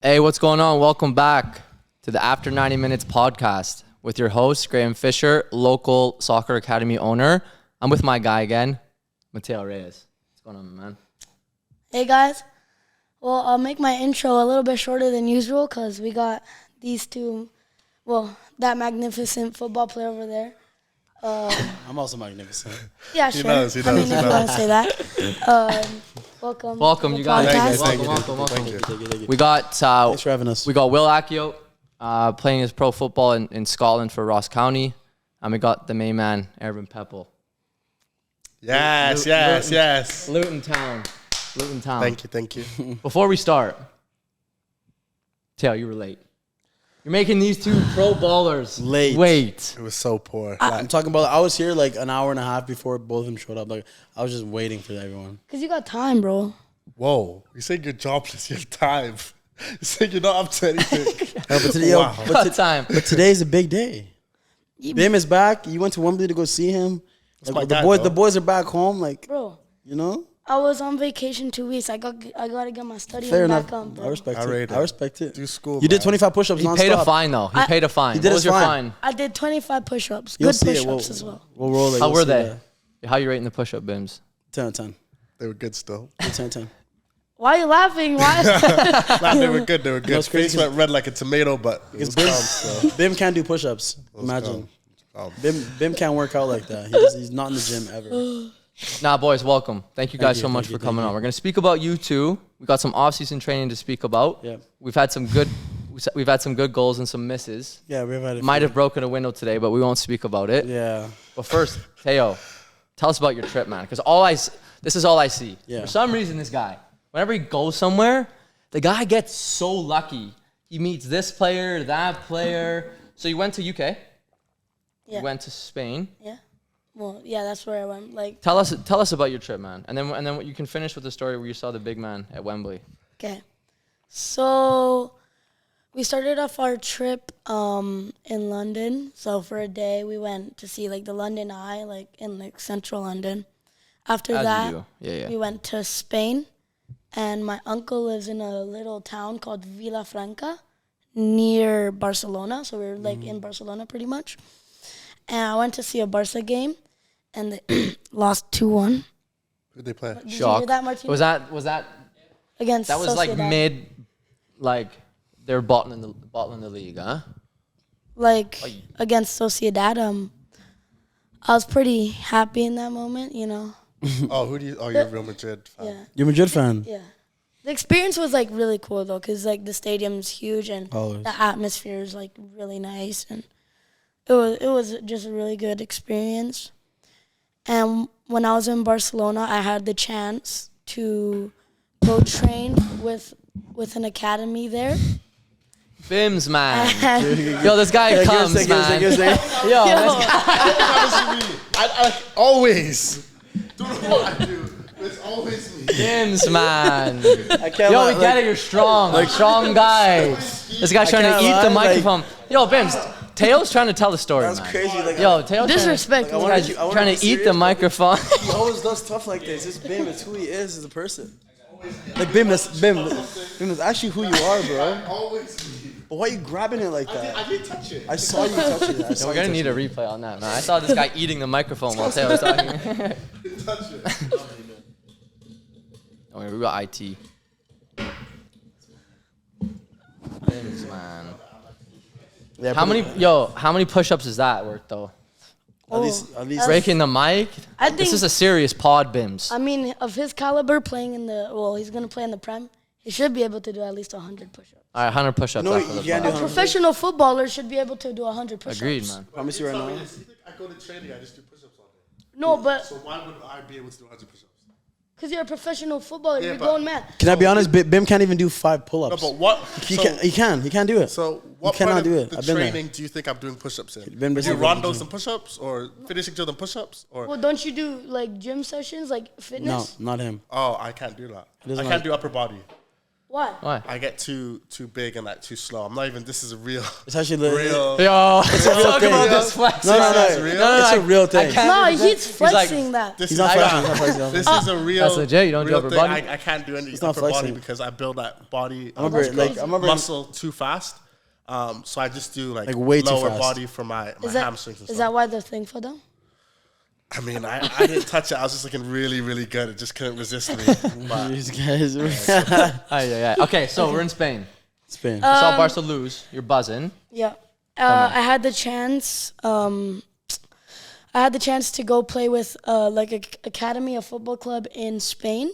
Hey, what's going on? Welcome back to the After 90 Minutes podcast with your host, Graham Fisher, local soccer academy owner. I'm with my guy again, Mateo Reyes. What's going on, man? Hey, guys. Well, I'll make my intro a little bit shorter than usual because we got these two, that magnificent football player over there. I'm also magnificent. Yeah, sure. He knows. If you want to say that. Welcome. Welcome, to you the guys. podcast. Welcome. Thank you. We got Thanks for having us. we got Will Akio playing his pro football in Scotland for Ross County, and we got the main man, Aribim Pepple. Yes. Luton Town. Thank you. Before we start, Teo, you were late. You're making these two pro ballers Late. wait. It was so poor. I'm talking about, I was here like an hour and a half before both of them showed up. Like, I was just waiting for everyone. Because you got time, bro. Whoa, you saying you're jobless, you have time. You saying you're not up to anything. But today, Wow. but today's a big day. Bim is back. You went to Wembley to go see him. my Like, guy, the bro. boys are back home. Like, Bro, you know? I was on vacation 2 weeks. I got to get my studying Fair back enough. on, bro. I respect I it. rate I it. respect it. Do school, You did man. 25 push-ups He nonstop. paid a fine, though. He paid a fine. He did What his was your fine. fine? I did 25 push-ups. You'll Good see it. push-ups as well. We'll roll it. How You'll were see they? that. How you rating the push-up bims? 10 10. They were good still. 10 10. Why are you laughing? Why? Nah, they were good. it's crazy. Face went red like a tomato, but it was calm, so. Bim can't do push-ups. Imagine. Bim can't work out like that. He's not in the gym ever. Nah, boys, welcome. Thank you guys so much thank you, for coming thank on. you. We're going to speak about you two. We got some off-season training to speak about. Yeah. We've had some good goals and some misses. Yeah, we've had a Might few. have broken a window today, but we won't speak about it. Yeah. But first, Teo, tell us about your trip, man. Because this is all I see. Yeah. For some reason, this guy, whenever he goes somewhere, the guy gets so lucky. He meets this player, that player. So you went to UK. Yeah. You went to Spain. Yeah. Well, yeah, that's where I went. Like, Tell us about your trip, man. And then you can finish with the story where you saw the big man at Wembley. okay. So we started off our trip in London. So for a day, we went to see like the London Eye, like in like central London. After As that, you do. Yeah. we went to Spain, and my uncle lives in a little town called Vilafranca near Barcelona. So we were like in Barcelona pretty much. And I went to see a Barca game, and they lost 2-1. Who'd they play? Did you Shock. hear that, Martin? Was that Against that was like Sociedad. mid, like they were bottling the league, huh? Like against Sociedad. I was pretty happy in that moment, you know. Oh, you're a Real Madrid fan. Yeah, You're a Madrid fan? yeah. The experience was like really cool though, cause like the stadium's huge and Always. the atmosphere is like really nice, and it was just a really good experience. And when I was in Barcelona, I had the chance to go train with an academy there. Bims, man. And Yo, this guy comes, man. Yo, this guy. I always. Don't know what I do. It's always me. Bims, man. I can't Yo, lie, we get it. You're strong. Strong guy. This guy's trying to can't eat lie, the like- microphone. Yo, Bims. Teo's trying to tell the story, That's man. crazy. Like, Yo, Teo's disrespect. I wanna- trying I wanna trying be to eat the serious, but- microphone. he always does stuff like this. It's Bim. It's who he is as a person. Like, Bim, that's actually who you are, bro. Always me. But why are you grabbing it like that? I didn't touch it. I saw you touch it. We're gonna need a replay on that, man. I saw this guy eating the microphone while Teo was talking. Didn't touch it. Oh, we got IT. Bims, man. Yeah, How but many push-ups is that worth though? At least. Breaking the mic? I think- This is a serious pod, Bims. I mean, of his caliber, playing in he's gonna play in the Prem. He should be able to do at least 100 push-ups. All right, 100 push-ups No, after the you can't pod. do A professional footballer should be able to do 100 push-ups. Agreed, man. Promise you right now. You think I go to training, I just do push-ups all day. No, but So why would I be able to do 100 push-ups? because you're a professional footballer, Yeah, you're but- going mad. Can I be honest? Bim can't even do 5 No, pull-ups. but what? He can't do it. So what cannot part of do it. the I've been there. training do you think I'm doing push-ups in? Been Do there. rondos and push-ups, or finishing drill and push-ups, or Well, don't you do like gym sessions, like No, fitness? not him. oh, I can't do that. doesn't I can't like- do upper body. Why? Why? I get too big and like too slow. I'm not even. This is a real. It's actually real. Yo, It's a real talk thing. about this flexing. No, It's real? it's a real thing. No, he's flexing that. This He's is not like- flexing. He's not flexing. This is a real. That's legit. You don't do real upper thing. body? I can't do any not upper body flexing. because I build that body. I remember muscle too fast. So I just do like way too lower fast. body for my hamstrings and Is stuff. that why they're thankful though? I mean, I didn't touch it. I was just looking really, really good. It just couldn't resist me. But These guys. Okay, so we're in Spain. Spain. You saw Barca lose. You're buzzing. Yeah. I had the chance. I had the chance to go play with like a academy, a football club in Spain,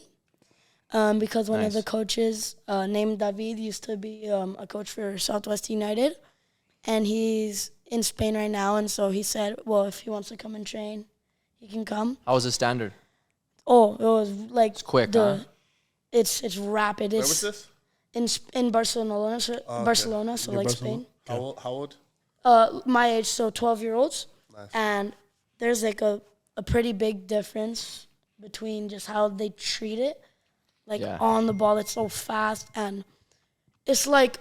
because one of the coaches named David used to be a coach for Southwest United, and he's in Spain right now. And so he said, well, if he wants to come and train, he can come. How was the standard? Oh, it was like It's quick, huh? It's rapid. where It's was this? in Barcelona, so Barcelona, so like Barcelona? Spain. How old? My age, so 12-year-olds. Nice. And there's like a pretty big difference between just how they treat it. Like on the ball, it's so fast, and it's like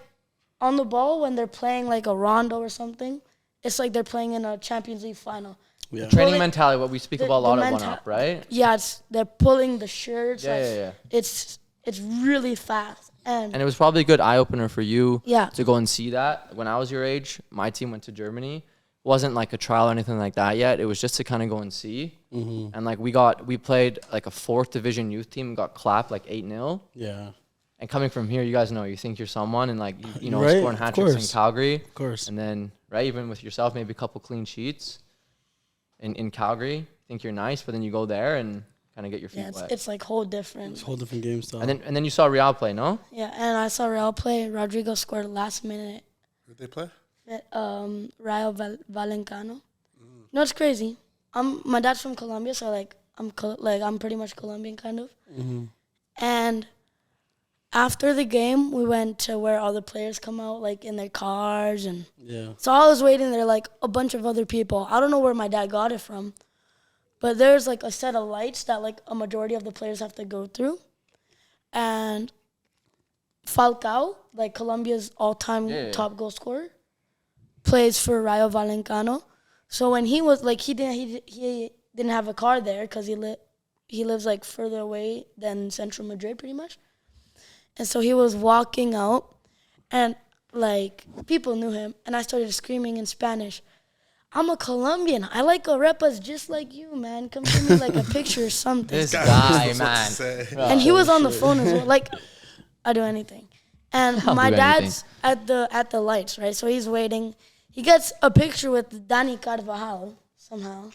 on the ball when they're playing like a rondo or something, it's like they're playing in a Champions League final. Yeah. Training Well, mentality, what we speak about a lot at One Up, right? Yeah, they're pulling the shirts. Yeah, like, yeah. It's really fast, and And it was probably a good eye opener for you Yeah. to go and see that. When I was your age, my team went to Germany. Wasn't like a trial or anything like that yet. It was just to kind of go and see. And like we played like a 4th division youth team and got clapped like 8-0. Yeah. And coming from here, you guys know you think you're someone, and like you know Right, scoring of hat tricks in course. Calgary, Of course. and then right even with yourself, maybe a couple clean sheets in Calgary. You think you're nice, but then you go there and kind of get your feet yeah, wet. it's like whole different. It's a whole different game style. And then you saw Real play, no? Yeah, and I saw Real play. Rodrigo scored last minute. Who did they play? Rayo Vallecano. No, it's crazy. My dad's from Colombia, so like I'm pretty much Colombian kind of. And after the game, we went to where all the players come out like in their cars, and yeah. so I was waiting there like a bunch of other people. I don't know where my dad got it from, but there's like a set of lights that like a majority of the players have to go through, and Falcao, like Colombia's all-time top goal scorer, plays for Rayo Vallecano. So when he was like he didn't have a car there because he lives like further away than Central Madrid pretty much, and so he was walking out, and like people knew him, and I started screaming in Spanish, "I'm a Colombian. I like arepas just like you, man. Come give me like a picture or something." This guy, That's what man. to say. And he was on the phone as well. Like, I do anything. And I'll my do dad's at the lights, right? So he's waiting. He gets a picture with Dani Carvajal somehow.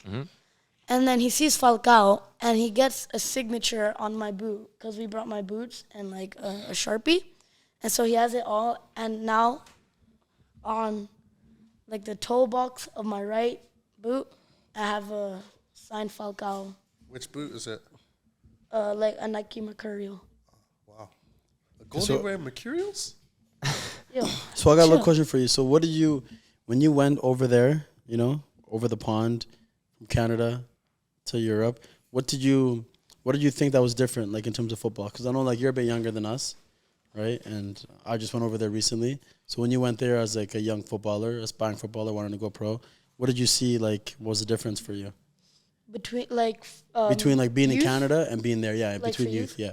And then he sees Falcao, and he gets a signature on my boot because we brought my boots and like a Sharpie. And so he has it all. And now on like the toe box of my right boot, I have a signed Falcao, Which boot is it? like a Nike Mercurial. Wow. A Golden Wear Mercurials? Yo. So I got a little Chill. question for you. So what did you, when you went over there, you know, over the pond from Canada to Europe, what did you think that was different, like in terms of football? Because I know like you're a bit younger than us, right? And I just went over there recently. So when you went there as like a young footballer, aspiring footballer, wanting to go pro, what did you see? Like, what was the difference for you Between like between like being in youth? Canada and being there? Yeah, Like between for youth, youth? yeah.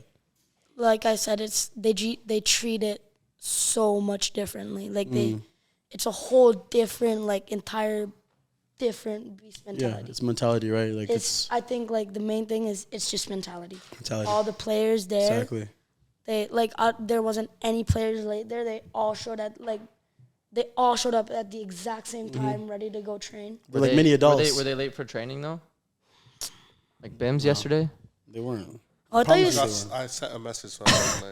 Like I said, they treat it so much differently. Like it's a whole different, like entire different beast Yeah, mentality. it's mentality, right? Like It's I think like the main thing is it's just mentality. mentality. All the players there, Exactly. they like there wasn't any players late there. They all showed up at the exact same time, ready to go train. They're like mini adults. Were they late for training though? Like Bims yesterday? They weren't. Oh, I thought you. I sent a message. So I was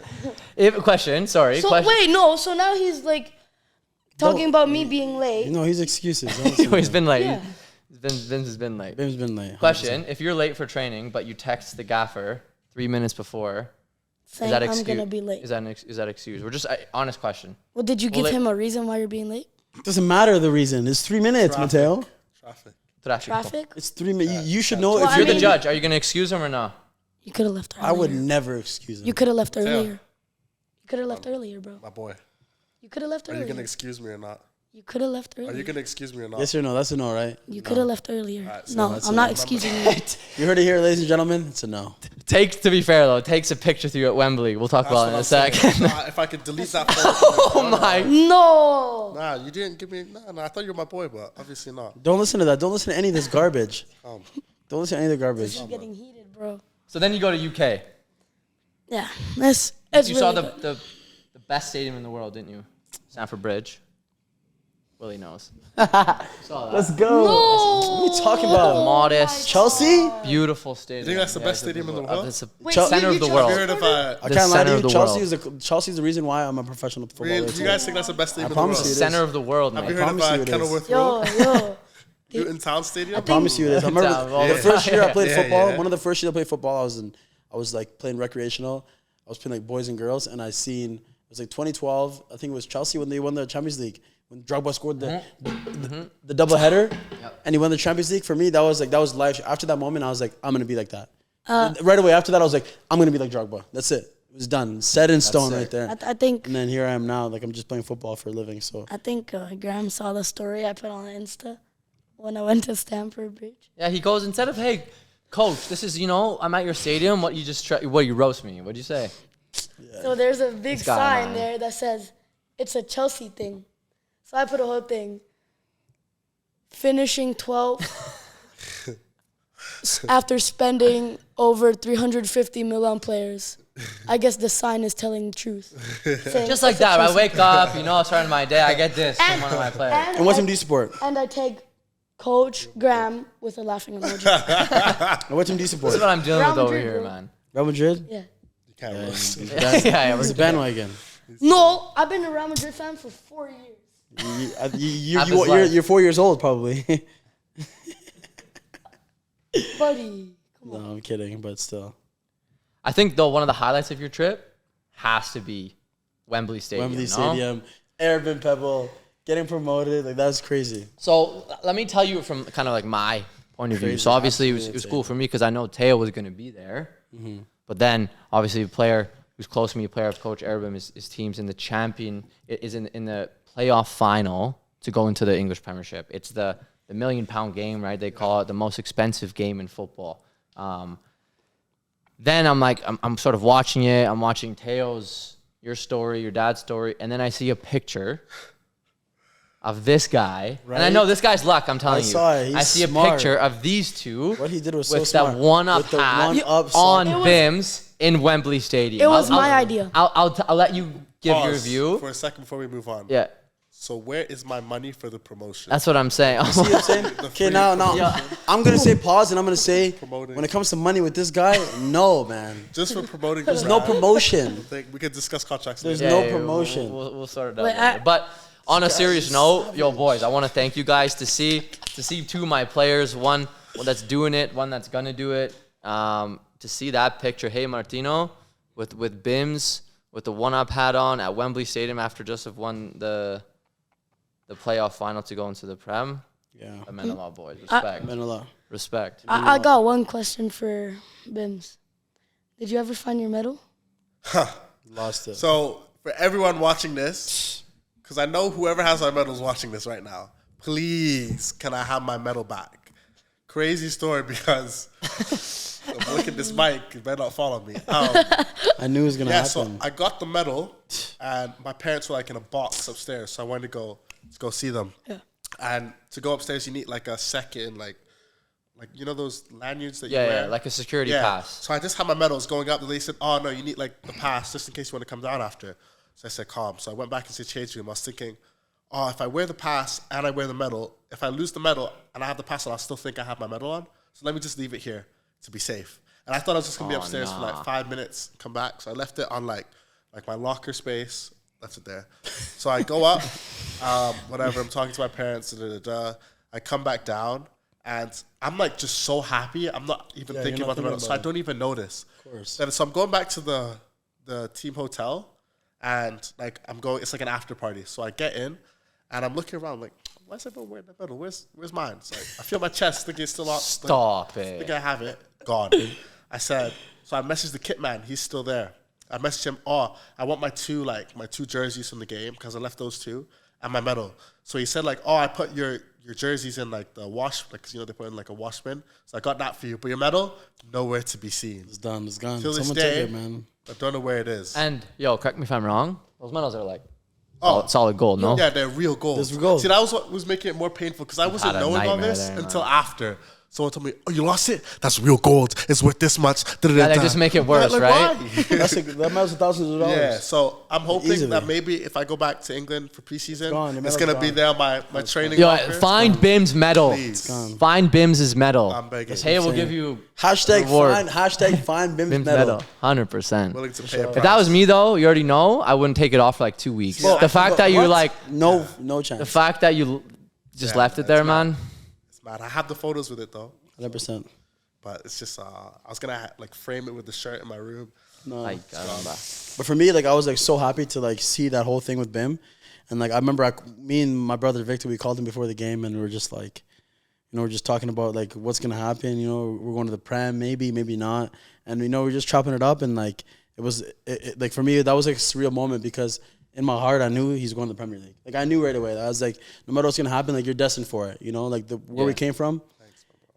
like, Question, sorry. So question. wait, no. So now he's like talking about me being late. You know, he's excuses. Don't listen to He's him. been late. Yeah. Vince has been late. Bim's been late. 100%. Question, if you're late for training, but you text the gaffer 3 minutes before, Saying is that I'm excuse? gonna be late. Is that excuse? We're just honest question. Well, did you give Well, him a reason why you're being late? Doesn't matter the reason. It's 3 minutes, Traffic. Mateo. traffic. Traffic? It's 3 minutes. You should know Well, if I you're You're the the mean- judge. Are you gonna excuse him or not? You could have left earlier. I would never excuse him. You could have left earlier. You could have left earlier, bro. My boy. You could have left Are earlier. you going to excuse me or not? You could have left Are earlier. you going to excuse me or not? Yes or no? That's a no, right? You could have left earlier. Alright, so No, that's I'm a not no. excusing you. You heard it here, ladies and gentlemen. It's a no. To be fair though, takes a picture through at Wembley. We'll talk That's about it what in a I'm saying. second. Nah, if I could delete that photo. Oh my! No. Nah, you didn't give me. Nah, I thought you were my boy, but obviously not. Don't listen to that. Don't listen to any of this garbage. Um, Don't listen to any of the garbage. This is getting heated, bro. So then you go to UK. Yeah, it's You really saw good. the best stadium in the world, didn't you? Stamford Bridge. Willie knows. Let's go. What are you talking about? Modest, Chelsea? beautiful stadium. You think that's the best it's a stadium in the beautiful- world? It's the Wait, center you of the chose world. Have you heard of I The can't lie center to of you. the Chelsea's the reason why I'm a professional footballer. Really? Do you guys think that's the best stadium in the promise world? you it is. Center of the world, Have you man. heard of promise you it is. Kenilworth Yo, Road? yo. Luton Town Stadium? I promise you this. I remember Yeah. the first year I played Yeah, football. yeah. One of the first years I played football, I was like playing recreational. I was playing like boys and girls, and it was like 2012. I think it was Chelsea when they won the Champions League. When Drogba scored the double header, and he won the Champions League. For me, that was life. After that moment, I was like, I'm gonna be like that. Right away after that, I was like, I'm gonna be like Drogba. That's it. It was done, set in stone right there. I think And then here I am now, like I'm just playing football for a living. So Graham saw the story I put on Insta when I went to Stamford Bridge. Yeah, he goes instead of, hey, coach, this is, I'm at your stadium. What you roast me? What'd you say? So there's a big This guy, sign man. there that says it's a Chelsea thing. So I put a whole thing. Finishing 12th after spending over 350 million on players. I guess the sign is telling the truth. Saying Just like it's a that. I Chelsea wake up, starting my day. I get this from one of my players. and what team do you support? And I take Coach Graham with a laughing emoji. And what team do you support? This is what I'm dealing Real with over Madrid, here, bro. man. Real Madrid. Yeah. You can't roast. Yeah, It's a bandwagon. No, I've been a Real Madrid fan for 4 years. Half his life. You're 4 years old, probably. Buddy. No, I'm kidding, but still. I think, though, one of the highlights of your trip has to be Wembley Stadium. Wembley no? Stadium, Aribim Pepple, getting promoted, like that's crazy. So let me tell you from kind of like my point of view. Crazy, So obviously it was absolutely cool for me because I know Teo was going to be there. But then obviously a player who's close to me, a player of Coach Aribim, his team's in the is in the playoff final to go into the English Premiership. It's the £1 million game, right? They call it the most expensive game in football. Then I'm sort of watching it. I'm watching Teo's, your story, your dad's story, and then I see a picture of this guy, and I Right? know this guy's luck. I'm telling I you. saw it. He's I see smart. a picture of these two. What he did was so with smart. that one-up With the hat one-up on song. Bims in Wembley Stadium. It was my idea. I'll let you give your Pause view. for a second before we move on. Yeah, So where is my money for the promotion? that's what I'm saying. See what I'm saying? Okay, now, I'm gonna say pause, and I'm gonna say Promoting. when it comes to money with this guy, no, man. Just for promoting. There's no promotion. We could discuss contracts There's later. no Yeah, promotion. We'll sort it out. Wait, later. But on a serious note, yo, boys, I want to thank you guys to see two of my players. One that's doing it, one that's gonna do it. To see that picture, hey Martino, with Bims with the one-up hat on at Wembley Stadium after just have won the playoff final to go into the Prem. Yeah, That meant a lot, boys. Respect. meant a lot. Respect. I got one question for Bims. Did you ever find your medal? Lost it. So for everyone watching this, because I know whoever has my medal is watching this right now, please can I have my medal back? Crazy story because look at this mic, you better not follow me. I knew it was gonna So happen. I got the medal, and my parents were like in a box upstairs, so I wanted to go see them. Yeah. And to go upstairs, you need like a second, like those lanyards that you Yeah, wear. yeah, like a security pass. So I just had my medals going up, and they said, "Oh no, you need like the pass just in case you want to come down after." So I said, "Calm." So I went back into the change room. I was thinking, "Oh, if I wear the pass and I wear the medal, if I lose the medal and I have the pass on, I'll still think I have my medal on. So let me just leave it here to be safe." And I thought I was just gonna be upstairs for like 5 minutes, come back. So I left it on like my locker space, left it there. So I go up, whatever. I'm talking to my parents. I come back down, and I'm like just so happy. I'm not even Yeah, thinking you're not about the medal, thinking so I about don't even notice. Of course. Then so I'm going back to the team hotel, and like it's like an after party. So I get in, and I'm looking around like, why is everyone wearing the medal? Where's mine? So I feel my chest, thinking it's still on. Stop I it. think I have it. Gone. I said, so I messaged the kit man. He's still there. I messaged him, oh, I want my two jerseys from the game because I left those two and my medal. So he said like, oh, I put your jerseys in like the wash, like, 'cause, you know, they put in like a wash bin. So I got that for you. But your medal, nowhere to be seen. It's done. It's gone. Till this Someone day, take it, man. I don't know where it is. And yo, correct me if I'm wrong. Those medals are like Oh. solid gold, no? Yeah, they're real gold. There's gold. See, that was what was making it more painful because I wasn't had a knowing about nightmare this there, until man. after. Someone told me, "Oh, you lost it? That's real gold. It's worth this much." Yeah, they just make it worse, right? That matters thousands of dollars. Yeah, so I'm hoping Easily. that maybe if I go back to England for preseason, gone. Your it's medal's gonna be gone. there on my training. Yo, locker. find Bim's medal. Please. gone. Find Bim's medal. I'm begging. Hey, we'll Insane. give you Hashtag reward. find Bim's Bim's medal. medal. 100%. Willing to pay a If price. that was me though, you already know, I wouldn't take it off for like 2 weeks. Well, the fact that you What? like, no chance. the fact that you just Yeah, left it it's there, mad. man. It's mad. I have the photos with it though, 100%. but it's just I was gonna like frame it with the shirt in my room. No. Like, I don't know. But for me, like I was like so happy to like see that whole thing with Bim, and like I remember me and my brother Victor, we called him before the game, and we were just like, you know, we're just talking about like what's gonna happen. You know, we're going to the Prem, maybe not, and you know we're just chopping it up, and like it was like for me that was like a surreal moment because in my heart I knew he's going to the Premier League. Like I knew right away. I was like, no matter what's gonna happen, like you're destined for it. You know, like where we came from.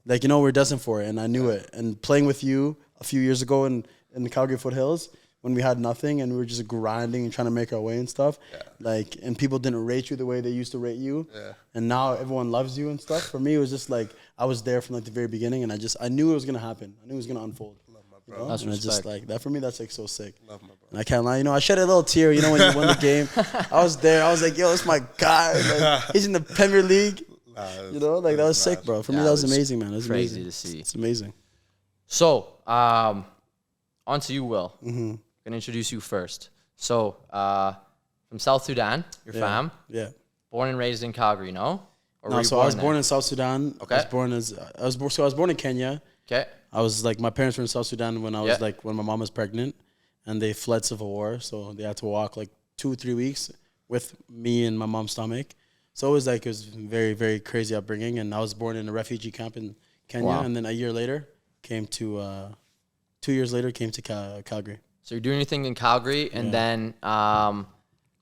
Like, you know, we're destined for it, and I knew it. And playing with you a few years ago in the Calgary Foothills when we had nothing and we were just grinding and trying to make our way and stuff, like, and people didn't rate you the way they used to rate you, and now everyone loves you and stuff. For me, it was just like I was there from like the very beginning, and I knew it was gonna happen. I knew it was gonna unfold. You know? That's and it's respect. just like that for me. That's like so sick. Love my bro. And I can't lie. You know, I shed a little tear. You know, when you win the game, I was there. I was like, yo, it's my guy. Like, he's in the Premier League. You know, like that was sick, bro. For me, Yeah, that it was was amazing, man. It was crazy amazing to see. It's amazing. So, on to you, Will. Mm-hmm. Gonna introduce you first. So, from South Sudan, your fam, Yeah. born and raised in Calgary, no? Or were No, you so I was there? born in South Sudan. Okay. I was born in Kenya. Okay. I was like my parents were in South Sudan when I was Yeah. like when my mom was pregnant, and they fled civil war, so they had to walk like 2-3 weeks with me in my mom's stomach. So it was very, very crazy upbringing, and I was born in a refugee camp in Kenya, Wow. and then a year later came to 2 years later came to Calgary. So you're doing your thing in Calgary, and then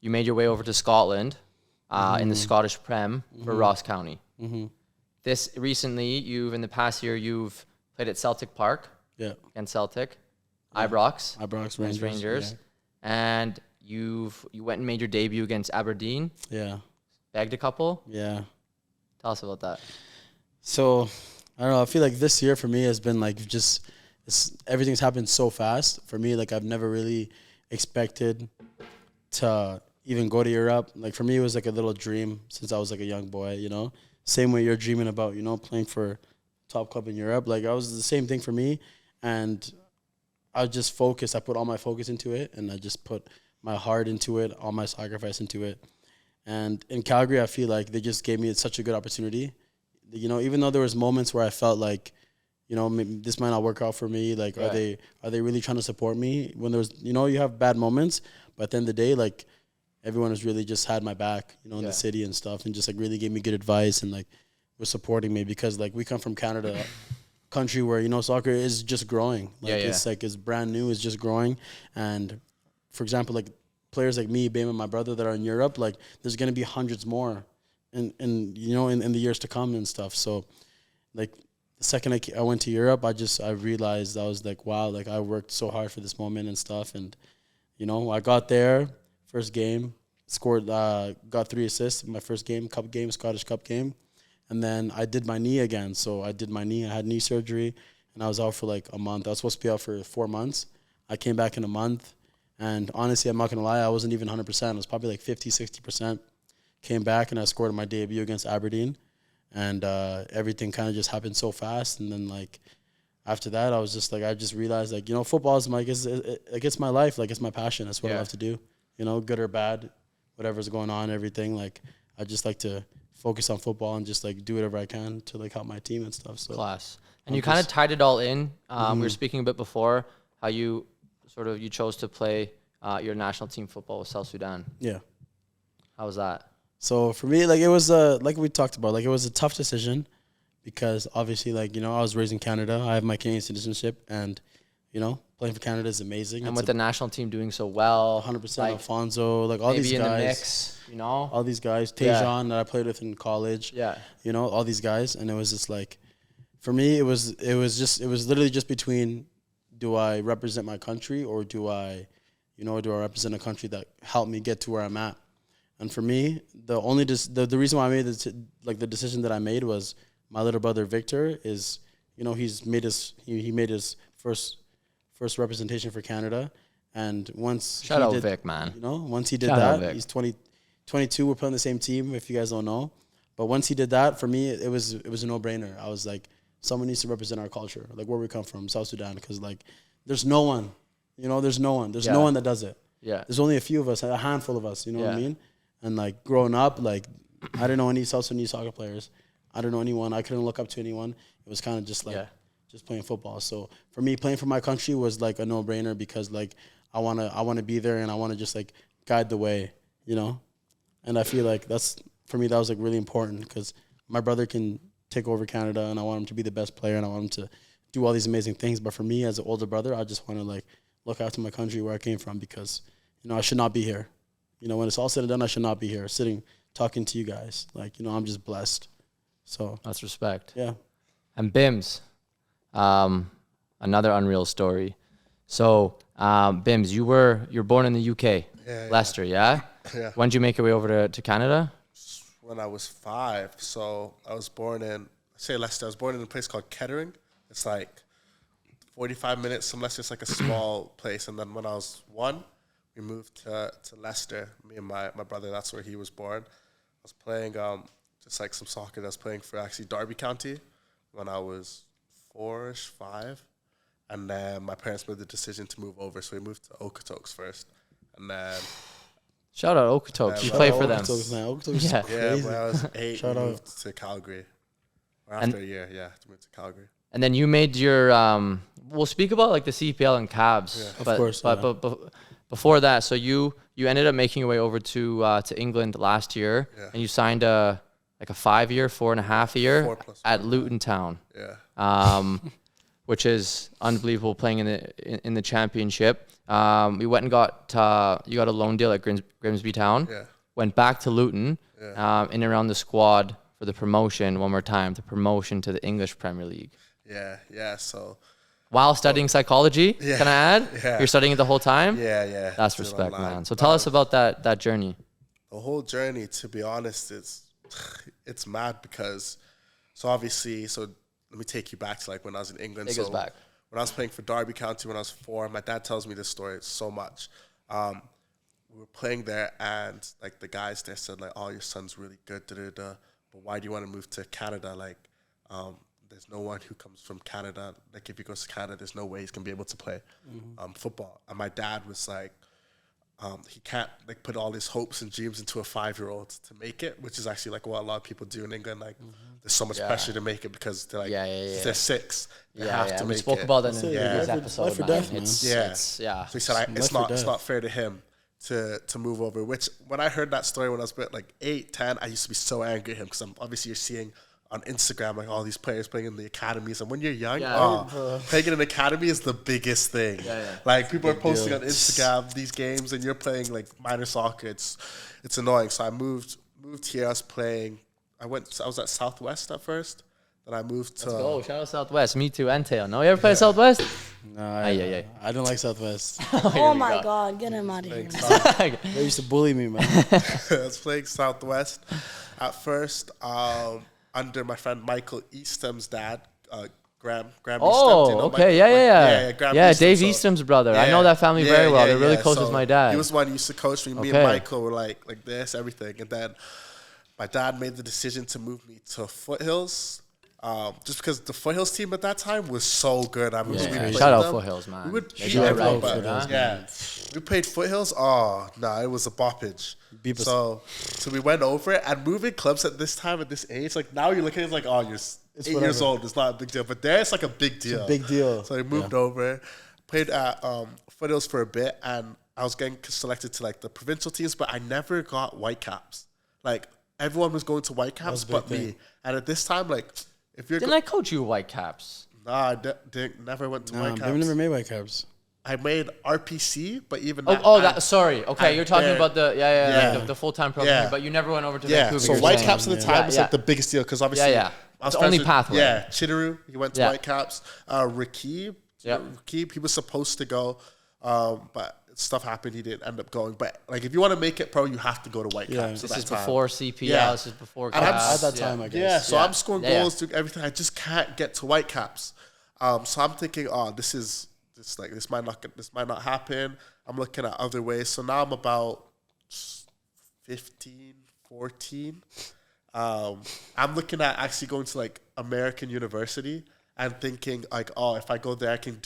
you made your way over to Scotland in the Scottish Prem for Ross County. This recently, in the past year, you've played at Celtic Park Yeah, against Celtic, Ibrox, Ibrox against Rangers, and you went and made your debut against Aberdeen, Yeah, bagged a couple. yeah. Tell us about that. So I don't know. I feel like this year for me has been like everything's happened so fast for me. Like I've never really expected to even go to Europe. Like for me, it was like a little dream since I was like a young boy. You know, same way you're dreaming about playing for top club in Europe. Like I was the same thing for me, and I just focused. I put all my focus into it, and I just put my heart into it, all my sacrifice into it. And in Calgary, I feel like they just gave me such a good opportunity. You know, even though there was moments where I felt like, maybe this might not work out for me. Like, are they really trying to support me? When there's, you have bad moments, but at the end of the day, like, everyone has really just had my back, in the city and stuff, and just like really gave me good advice and like was supporting me because like we come from Canada, country where soccer is just growing. Like it's brand new, it's just growing, and for example, like players like me, Bam, and my brother that are in Europe, like there's gonna be hundreds more, in the years to come and stuff. So, like the second I went to Europe, I realized I was like, wow, like I worked so hard for this moment and stuff, and I got there, first game, scored, got 3 assists in my first game, Scottish Cup game, and then I did my knee again. So I did my knee, I had knee surgery, and I was out for like a month. I was supposed to be out for 4 months. I came back in a month. And honestly, I'm not going to lie, I wasn't even 100%. It was probably like 50, 60%. Came back and I scored my debut against Aberdeen. And everything kind of just happened so fast. And then like after that, I just realized like, football is it's my life. Like it's my passion. That's what I love to do. Good or bad, whatever's going on, everything. Like I just like to focus on football and just like do whatever I can to like help my team and stuff. So Class. And you kind of tied it all in. We were speaking a bit before how you chose to play your national team football with South Sudan. Yeah. How was that? So for me, like it was like we talked about, like it was a tough decision because obviously, like I was raised in Canada. I have my Canadian citizenship, and You know, playing for Canada is amazing. And with the national team doing so well, 100%, like, Alfonso, like all maybe these in the guys, mix, you know, all these guys, Yeah. Tejan that I played with in college, yeah, you know, all these guys, and it was just like, for me, it was literally just between, do I represent my country or do I represent a country that helped me get to where I'm at? And for me, the reason why I made the decision that I made was my little brother Victor is, you know, he made his first representation for Canada, and once shout out Vic, man. you know, once he did Shout out that, Vic. he's 22. We're playing the same team, if you guys don't know. But once he did that, for me, it was a no-brainer. I was like, someone needs to represent our culture, like where we come from, South Sudan, because like there's no one, you know, there's no one that does it. Yeah, There's only a few of us, a handful of us, you know what I mean? And like growing up, like I didn't know any South Sudanese soccer players. I didn't know anyone. I couldn't look up to anyone. It was kind of just like just playing football. So for me, playing for my country was like a no-brainer because like I wanna be there and I wanna just like guide the way, you know. And I feel like for me that was like really important because my brother can take over Canada and I want him to be the best player and I want him to do all these amazing things. But for me as an older brother, I just want to like look after my country where I came from because, you know, I should not be here. You know, when it's all said and done, I should not be here sitting talking to you guys. Like, you know, I'm just blessed. So that's respect. yeah. And Bims, another unreal story. So Bims, you're born in the UK, Leicester, yeah? Yeah. When did you make your way over to Canada? When I was 5. So I was born in, Leicester. I was born in a place called Kettering. It's like 45 minutes from Leicester. It's like a small place. And then when I was 1, we moved to Leicester. Me and my brother, that's where he was born. I was playing just like some soccer that I was playing for actually Derby County when I was 4-ish, 5. And then my parents made the decision to move over. So we moved to Okotoks first. And then... Shout out Okotoks. You play for them. Okotoks, Yeah. When I was 8, Shout we out. moved to Calgary. Or after a year, to move to Calgary. And then you made your we'll speak about like the CPL and Cavs. Of course, But before that, so you ended up making your way over to England last year and you signed a 5-year, 4.5 year 4 plus at 1, Luton Town. Yeah. Which is unbelievable playing in the championship. We went and you got a loan deal at Grimsby Town. Yeah. Went back to Luton in and around the squad for the promotion one more time, the promotion to the English Premier League. Yeah. So While studying psychology, Yeah. can I add? Yeah. You're studying it the whole time? yeah. That's Still respect, online. man. So tell us about that journey. The whole journey, to be honest, it's mad because obviously let me take you back to like when I was in England. Take us back. When I was playing for Derby County when I was 4, my dad tells me this story so much. We were playing there and like the guys there said like, oh, your son's really good, but why do you want to move to Canada? Like, there's no one who comes from Canada. Like if he goes to Canada, there's no way he's going to be able to play football. And my dad was like, he can't like put all his hopes and dreams into a 5-year-old to make it, which is actually like what a lot of people do in England. Like there's so much pressure to make it because they're like they're 6. They have to we make spoke it. about that in the Yeah. previous Life or episode, man. death, man. It's So he said it's not fair to him to move over. Which when I heard that story when I was about like 8, 10, I used to be so angry at him because obviously you're seeing on Instagram like all these players playing in the academies, and when you're young, playing in an academy is the biggest thing. Like people are posting on Instagram these games, and you're playing like minor soccer. It's annoying. So I moved here. I was playing. I was at Southwest at first. Then I moved to. Let's go. Shout out Southwest. Me too. And Tail. No, you ever play Southwest? No, I don't like Southwest. Oh my God, get him out of here. They used to bully me, man. I was playing Southwest at first under my friend Michael Eastom's dad, Graham Eastom. Oh, Do you know okay. Michael? Graham Eastom, Dave so- Eastom's brother. I know that family very well. They're really close So with my dad. He was the one who used to coach me. Me and Michael were like this, everything. And then my dad made the decision to move me to Foothills. Just because the Foothills team at that time was so good. I mean, we played Shout out them. Foothills, man. We would They beat do it everybody. right, Foothills, Yeah, we played Foothills. Oh no, it was a boppage. So we went over it, and moving clubs at this time, at this age, like now you're looking at it like, oh, you're 8 years old. It's not a big deal, but there it's like a big deal. It's a big deal. So we moved over, played at Foothills for a bit, and I was getting selected to like the provincial teams, but I never got Whitecaps. Like everyone was going to Whitecaps, but me. And at this time, like if you're Didn't I coach you Whitecaps? Nah, never went to White I've Caps. never made white caps. I made RPC, but even Sorry. Okay, you're talking about the like the full-time program, Yeah. but you never went over to Yeah, Vancouver. so you're White saying. Caps at the time was like the biggest deal because obviously Yeah. I was The friends only with- pathway. Yeah, Chitteru, he went to Yeah. White Caps. Rakib, he was supposed to go, but stuff happened. He didn't end up going. But like, if you want to make it pro, you have to go to White Caps. This at is that time. before CPL. Yeah. This is before And I'm Caps. At that time, I guess. Yeah, so Yeah. I'm scoring Yeah. goals, doing everything. I just can't get to White Caps. So I'm thinking, this might not happen. I'm looking at other ways. So now I'm about 15, 14. I'm looking at actually going to like American University and thinking like, if I go there, I can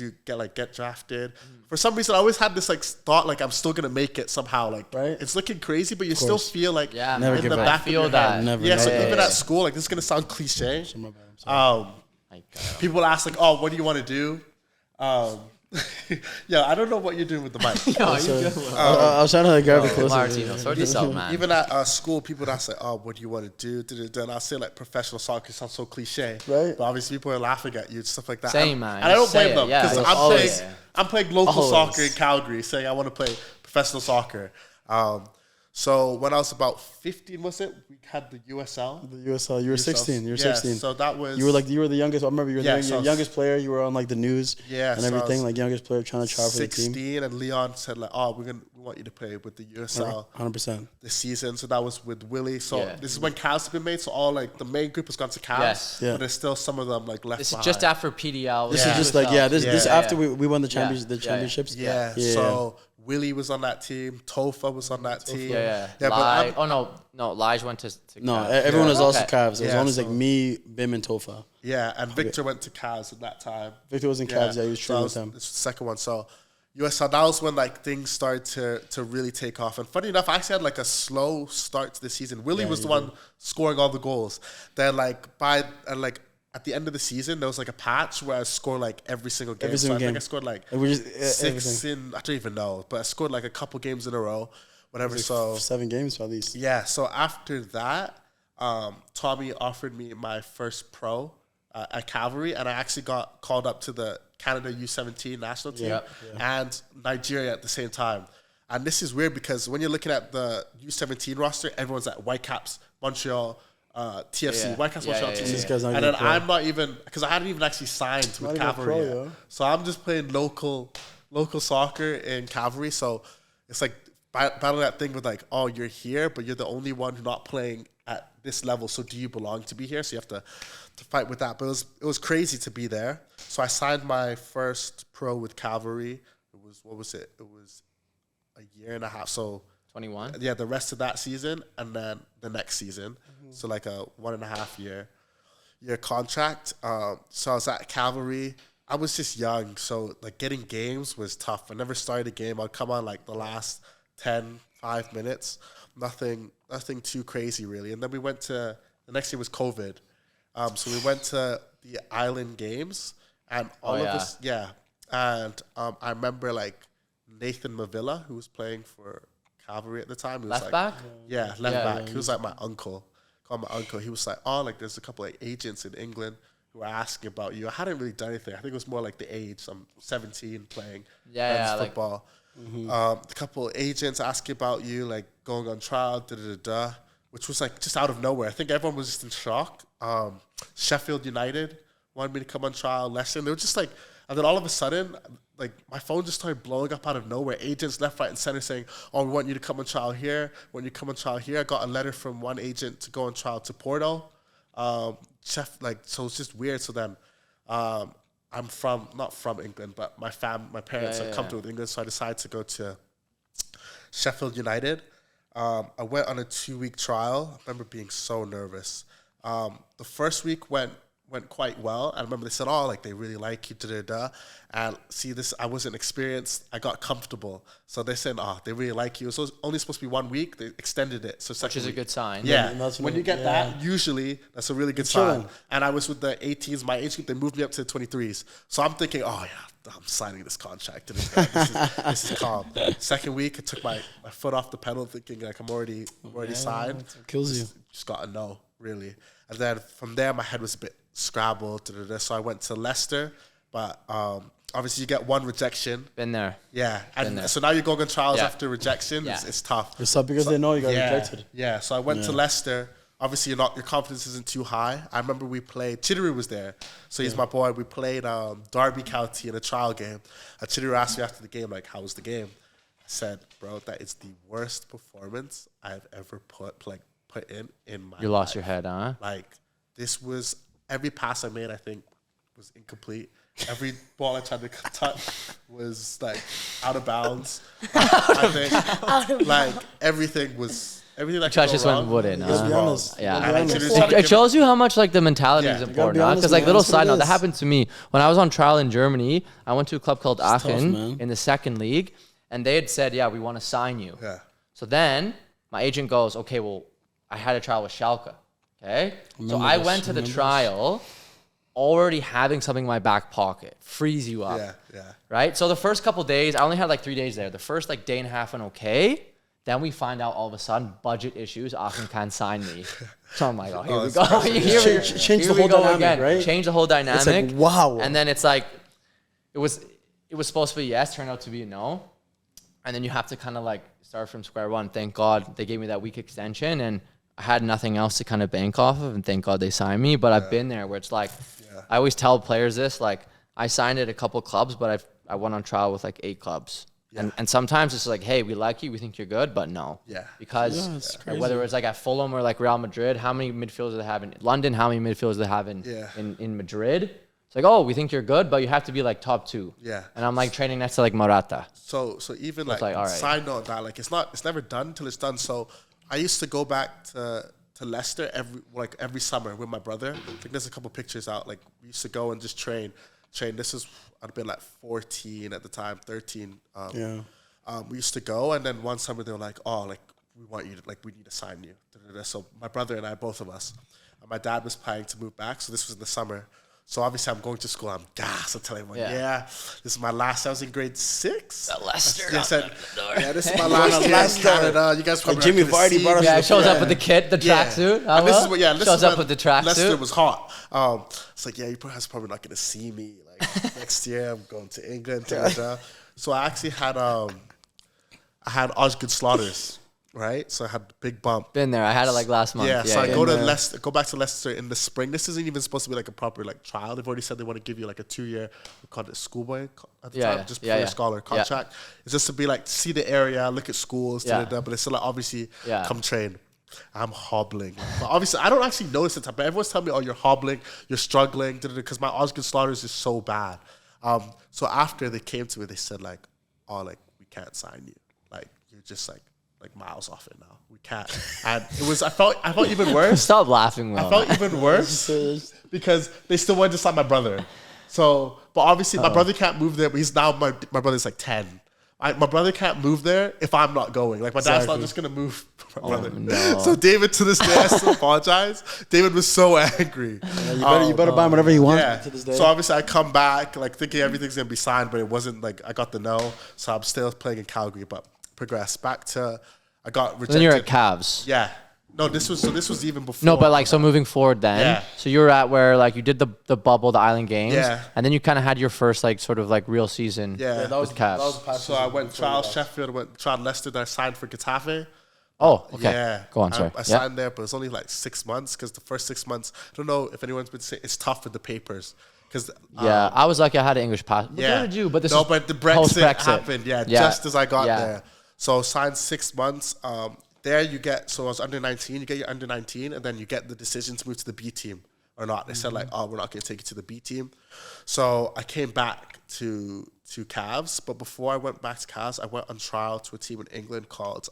get drafted. For some reason, I always had this like thought like I'm still gonna make it somehow. Like, Right. It's looking crazy, but you still feel like Never in give the up. back I feel of your that. head. Never. Yeah, so Yeah. even at school, like this is gonna sound cliche. My bad, I'm sorry. My God. People ask like, what do you want to do? Yeah, I don't know what you're doing with the mic. No, you good. I was trying to grab it closer. Martino, sort this out, man. Even at school, people would ask like, what do you want to do? And I'll say like professional soccer sounds so cliche. Right. But obviously people are laughing at you and stuff like that. Same, and, man. And I don't Say blame them it, yeah. because Always. I'm playing local Always. soccer in Calgary, saying I want to play professional soccer. So when I was about 15, was it? We had the USL. The USL. You were 16. You were 16. So that was... You were the youngest. I remember you were Yeah, the so youngest player. You were on like the news and so I everything. was Like youngest player trying to try for the team. 16, and Leon said like, we want you to play with the USL 100%. this season. So that was with Willie. So Yeah. this is when Cavs have been made. So all like the main group has gone to Cavs. Yes. Yeah. But there's still some of them like left This is behind. just after PDL. This Yeah. is just like this Yeah. after we won the championships. Yeah. So Willie was on that team. Tofa was on that team. Yeah. But Lige. No, Lige went to No, Cavs. everyone was also Okay. Cavs. It was Yeah, only so- like me, Bim, and Tofa. Yeah, and Victor went to Cavs at that time. Victor was in Cavs. Yeah, he was so training that with them. This was the second one. So USL, that was when like things started to really take off. And funny enough, I actually had like a slow start to the season. Willie was the one scoring all the goals. Then at the end of the season, there was like a patch where I scored like every single game. Every single I think game. I scored like Like, we just, 6 I don't even know, but I scored like a couple games in a row, whatever. So 7 games at least. yeah, so after that, Tommy offered me my first pro at Cavalry, and I actually got called up to the Canada U17 national team and Nigeria at the same time. And this is weird because when you're looking at the U17 roster, everyone's at Whitecaps, Montreal, TFC, Whitecaps, Montreal, TFC. This guy's not And even then pro. I'm not even, because I hadn't even actually signed with even Cavalry pro, yet. yo. So I'm just playing local soccer in Cavalry. So it's like battling that thing with like, you're here, but you're the only one who's not playing at this level. So do you belong to be here? So you have to fight with that. But it was crazy to be there. So I signed my first pro with Cavalry. It was, what was it? It was a year and a half. So 21. yeah, the rest of that season and then the next season. So like a 1.5 year contract. So I was at Cavalry. I was just young, so like getting games was tough. I never started a game. I'd come on like the last 5 minutes. Nothing too crazy really. And then we went to, the next year was COVID. So we went to the Island Games and all of us, And I remember like Nathan Mavilla, who was playing for Cavalry at the time. He was Left like, back? Yeah, left back. He was like my uncle. Called my uncle. He was like, there's a couple of agents in England who are asking about you. I hadn't really done anything. I think it was more like the age. I'm 17 playing men's football. A couple of agents asking about you, like going on trial, which was like just out of nowhere. I think everyone was just in shock. Sheffield United wanted me to come on trial. Leicester. They were just like, and then all of a sudden, like my phone just started blowing up out of nowhere. Agents left, right, and center saying, we want you to come on trial here. When you come on trial here, I got a letter from one agent to go on trial to Porto. So it's just weird. So then, I'm not from England, but my parents are comfortable with England, so I decided to go to Sheffield United. I went on a 2-week trial. I remember being so nervous. The first week went quite well. I remember they said, they really like you, And see this, I wasn't experienced. I got comfortable. So they said, they really like you. So it was only supposed to be 1 week. They extended it. So Which is a good sign. Yeah. And that's When you get that, usually that's a really good chilling. sign. And I was with the 18s, my age group. They moved me up to the 23s. So I'm thinking, I'm signing this contract. This is calm. Second week, I took my foot off the pedal, thinking like I'm already signed. Kills you. Just got a no, really. And then from there, my head was a bit Scrabble. So I went to Leicester, but obviously you get one rejection. Been there. Yeah, Been and there. so now you're going on trials Yeah. after rejection. Yeah. It's tough. It's tough because they know you got rejected. Yeah, so I went to Leicester. Obviously, your confidence isn't too high. I remember we played. Chidori was there, so he's my boy. We played Derby County in a trial game. And Chidori asked me after the game, like, "How was the game?" I said, "Bro, that is the worst performance I've ever put in my." You lost life. your head, huh? Like, this was every pass I made. I think was incomplete. Every ball I tried to touch was like out of bounds. I think like everything that Josh could just go went wrong wooden. was Be wrong. honest. Yeah. Gotta be honest. It shows you how much like the mentality is Yeah. You gotta important, be honest, because like man. little That's what side it note that is. happened to me when I was on trial in Germany. I went to a club called tough, Aachen man. in the second league, and they had said, "Yeah, we want to sign you." Yeah. So then my agent goes, "Okay, well, I had a trial with Schalke." Okay, so I went to the trial already having something in my back pocket, freeze you up. Yeah. Right? So the first couple days, I only had like 3 days there. The first like day and a half went okay. Then we find out all of a sudden budget issues. Aachen can't sign me. So I'm like, oh, here we go. Change the Here we whole go dynamic, again. right? Change the whole dynamic. It's like, wow. And then it's like, it was supposed to be yes, turned out to be a no. And then you have to kind of like start from square one. Thank God they gave me that week extension, and I had nothing else to kind of bank off of, and thank God they signed me. But I've been there where it's like, I always tell players this, like I signed at a couple clubs, but I went on trial with like 8 clubs. Yeah. And sometimes it's like, hey, we like you, we think you're good, but no. Yeah. Because it's crazy. whether it's like at Fulham or like Real Madrid, how many midfielders do they have in London? How many midfielders do they have in Madrid? It's like, oh, we think you're good, but you have to be like top 2. Yeah. And I'm like training next to like Morata. So even like, like, all right. side note that like it's never done till it's done. So I used to go back to Leicester every summer with my brother. I think there's a couple pictures out. Like we used to go and just train. This is I'd been like 14 at the time, 13. We used to go, and then one summer they were like, "Oh, like we want you to, like we need to sign you." So my brother and I, both of us, and my dad was planning to move back. So this was in the summer. So obviously I'm going to school. I'm gas. I'm telling everyone, this is my last. I was in grade 6. Leicester. This is my last year in Canada. You guys probably Jimmy not gonna Vardy see brought us me. Yeah, it shows up with the kit, the tracksuit. And this is what, shows up with the Leicester tracksuit. was hot. It's like, you probably not going to see me. Like next year, I'm going to England. So I actually had Osgood Slaughters, right? So I had a big bump. Been there. I had it like last month. Yeah, so I go back to Leicester in the spring. This isn't even supposed to be like a proper like trial. They've already said they want to give you like a 2-year, we called it schoolboy at the time, just before your scholar contract. It's just to be like see the area, look at schools, but it's still like obviously come train. I'm hobbling, but obviously I don't actually notice it. But everyone's telling me, "Oh, you're hobbling, you're struggling," because my Osgood Slaughters is so bad. So after they came to me, they said like, "Oh, like we can't sign you. Like you're just like miles off it now. We can't." And it was I felt even worse. Stop laughing, Will. I felt even worse because they still wanted to sign my brother. So, but obviously my brother can't move there. But he's now my brother's like 10. My brother can't move there if I'm not going. Like my dad's not just gonna move my brother. No. So David, to this day, I still apologize. David was so angry. You better buy him whatever you want Yeah. to this day. So obviously I come back like thinking everything's gonna be signed, but it wasn't. Like I got the no, so I'm still playing in Calgary, but progress back to I got rejected. Then you're at Cavs. Yeah. No, this was even before. No, but like so moving forward then. Yeah. So you were at where like you did the bubble, the Island Games. Yeah. And then you kind of had your first like sort of like real season. Yeah, that was with Cavs. that was past So I season went before trial that. Sheffield, I went trial Leicester, then I signed for Getafe. Oh, okay. Yeah. Go on, sorry. I signed there, but it's only like 6 months because the first 6 months, I don't know if anyone's been saying it's tough with the papers. Because Yeah, I was lucky I had an English passport. yeah. So did you? But this no, is but the Brexit post-Brexit. happened. Yeah, just as I got there. So signed 6 months. There you get, so I was under 19, you get your under 19, and then you get the decision to move to the B team or not. They said like, oh, we're not going to take you to the B team. So I came back to Cavs, but before I went back to Cavs, I went on trial to a team in England called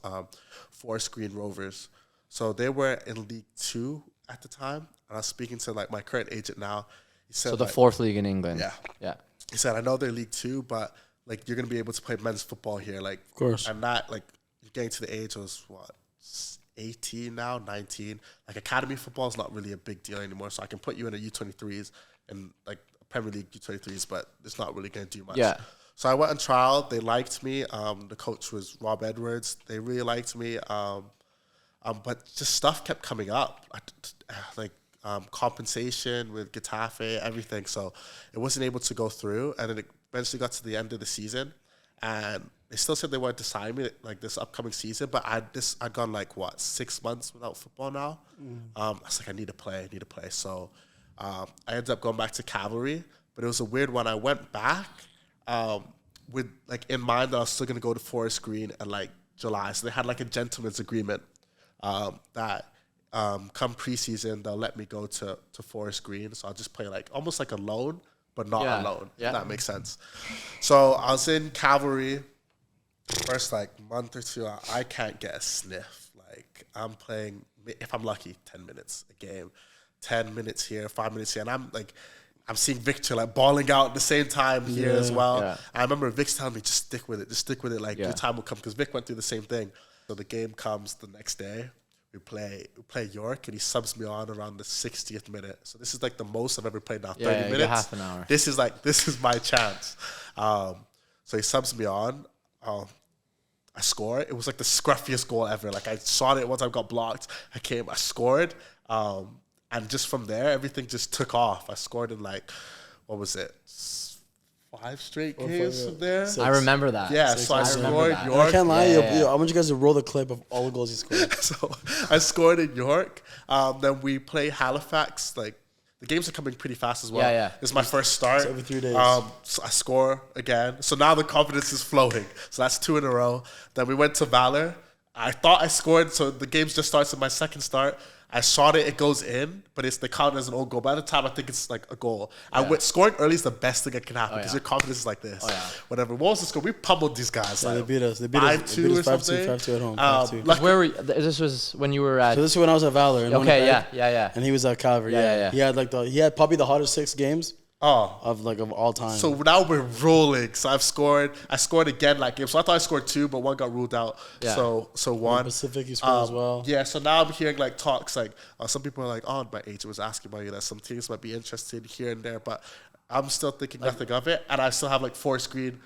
Forest Green Rovers. So they were in League 2 at the time, and I was speaking to like my current agent now. He said, So the like, 4th league in England. Yeah. Yeah. he said, I know they're League 2, but like you're going to be able to play men's football here. Like, of course. And that, like, you're getting to the age of what, 18 now, 19. Like academy football is not really a big deal anymore. So I can put you in a U23s and like Premier League U23s, but it's not really going to do much. Yeah. So I went on trial. They liked me. The coach was Rob Edwards. They really liked me. But just stuff kept coming up. compensation with Getafe, everything. So it wasn't able to go through. And then it eventually got to the end of the season. And they still said they wanted to sign me like this upcoming season. But I'd gone like, 6 months without football now. I was like, I need to play. So I ended up going back to Cavalry. But it was a weird one. I went back with like in mind that I was still going to go to Forest Green in like July. So they had like a gentleman's agreement that come preseason, they'll let me go to Forest Green. So I'll just play like almost like a loan, but not a loan. Yeah. If that makes sense. So I was in Cavalry first like month or two. I can't get a sniff. Like I'm playing, if I'm lucky, 10 minutes a game, 10 minutes here, 5 minutes here. And I'm seeing Victor like balling out at the same time here as well. Yeah. I remember Vic's telling me, just stick with it. Like your time will come, because Vic went through the same thing. So the game comes the next day. We play York, and he subs me on around the 60th minute. So this is like the most I've ever played now. 30 minutes. Half an hour. This is my chance. So he subs me on. I score. It was like the scruffiest goal ever. Like I shot it once I got blocked. I scored. And just from there, everything just took off. I scored in like, what was it? 5 straight games from there. 6. I remember that. Yeah, so I scored York. I can't lie. I want you guys to roll the clip of all the goals you scored. So I scored in York. Then we play Halifax. Like the games are coming pretty fast as well. Yeah. This is my first start. It's every 3 days. So I score again. So now the confidence is flowing. So that's 2 in a row. Then we went to Valor. I thought I scored. So the game just starts in my second start. I shot it, it goes in, but they count as an own goal. By the time, I think it's like a goal. Scoring early is the best thing that can happen, because your confidence is like this. Whatever. What was the score? We pummeled these guys. Yeah, like, they beat us. They beat 5-2 us 5-2 at home. 5-2. Like, where were you? This was when you were at... So this is when I was at Valor. Okay, yeah. And he was at Calvary. Yeah. He had probably the hottest 6 games of all time. So now we're rolling. So I scored again that game. So I thought I scored 2, but 1 got ruled out. Yeah. So 1. Pacific, he scored as well. Yeah, so now I'm hearing like talks like some people are like, my agent was asking about you, that some teams might be interested here and there, but I'm still thinking nothing of it. And I still have like Forest Green.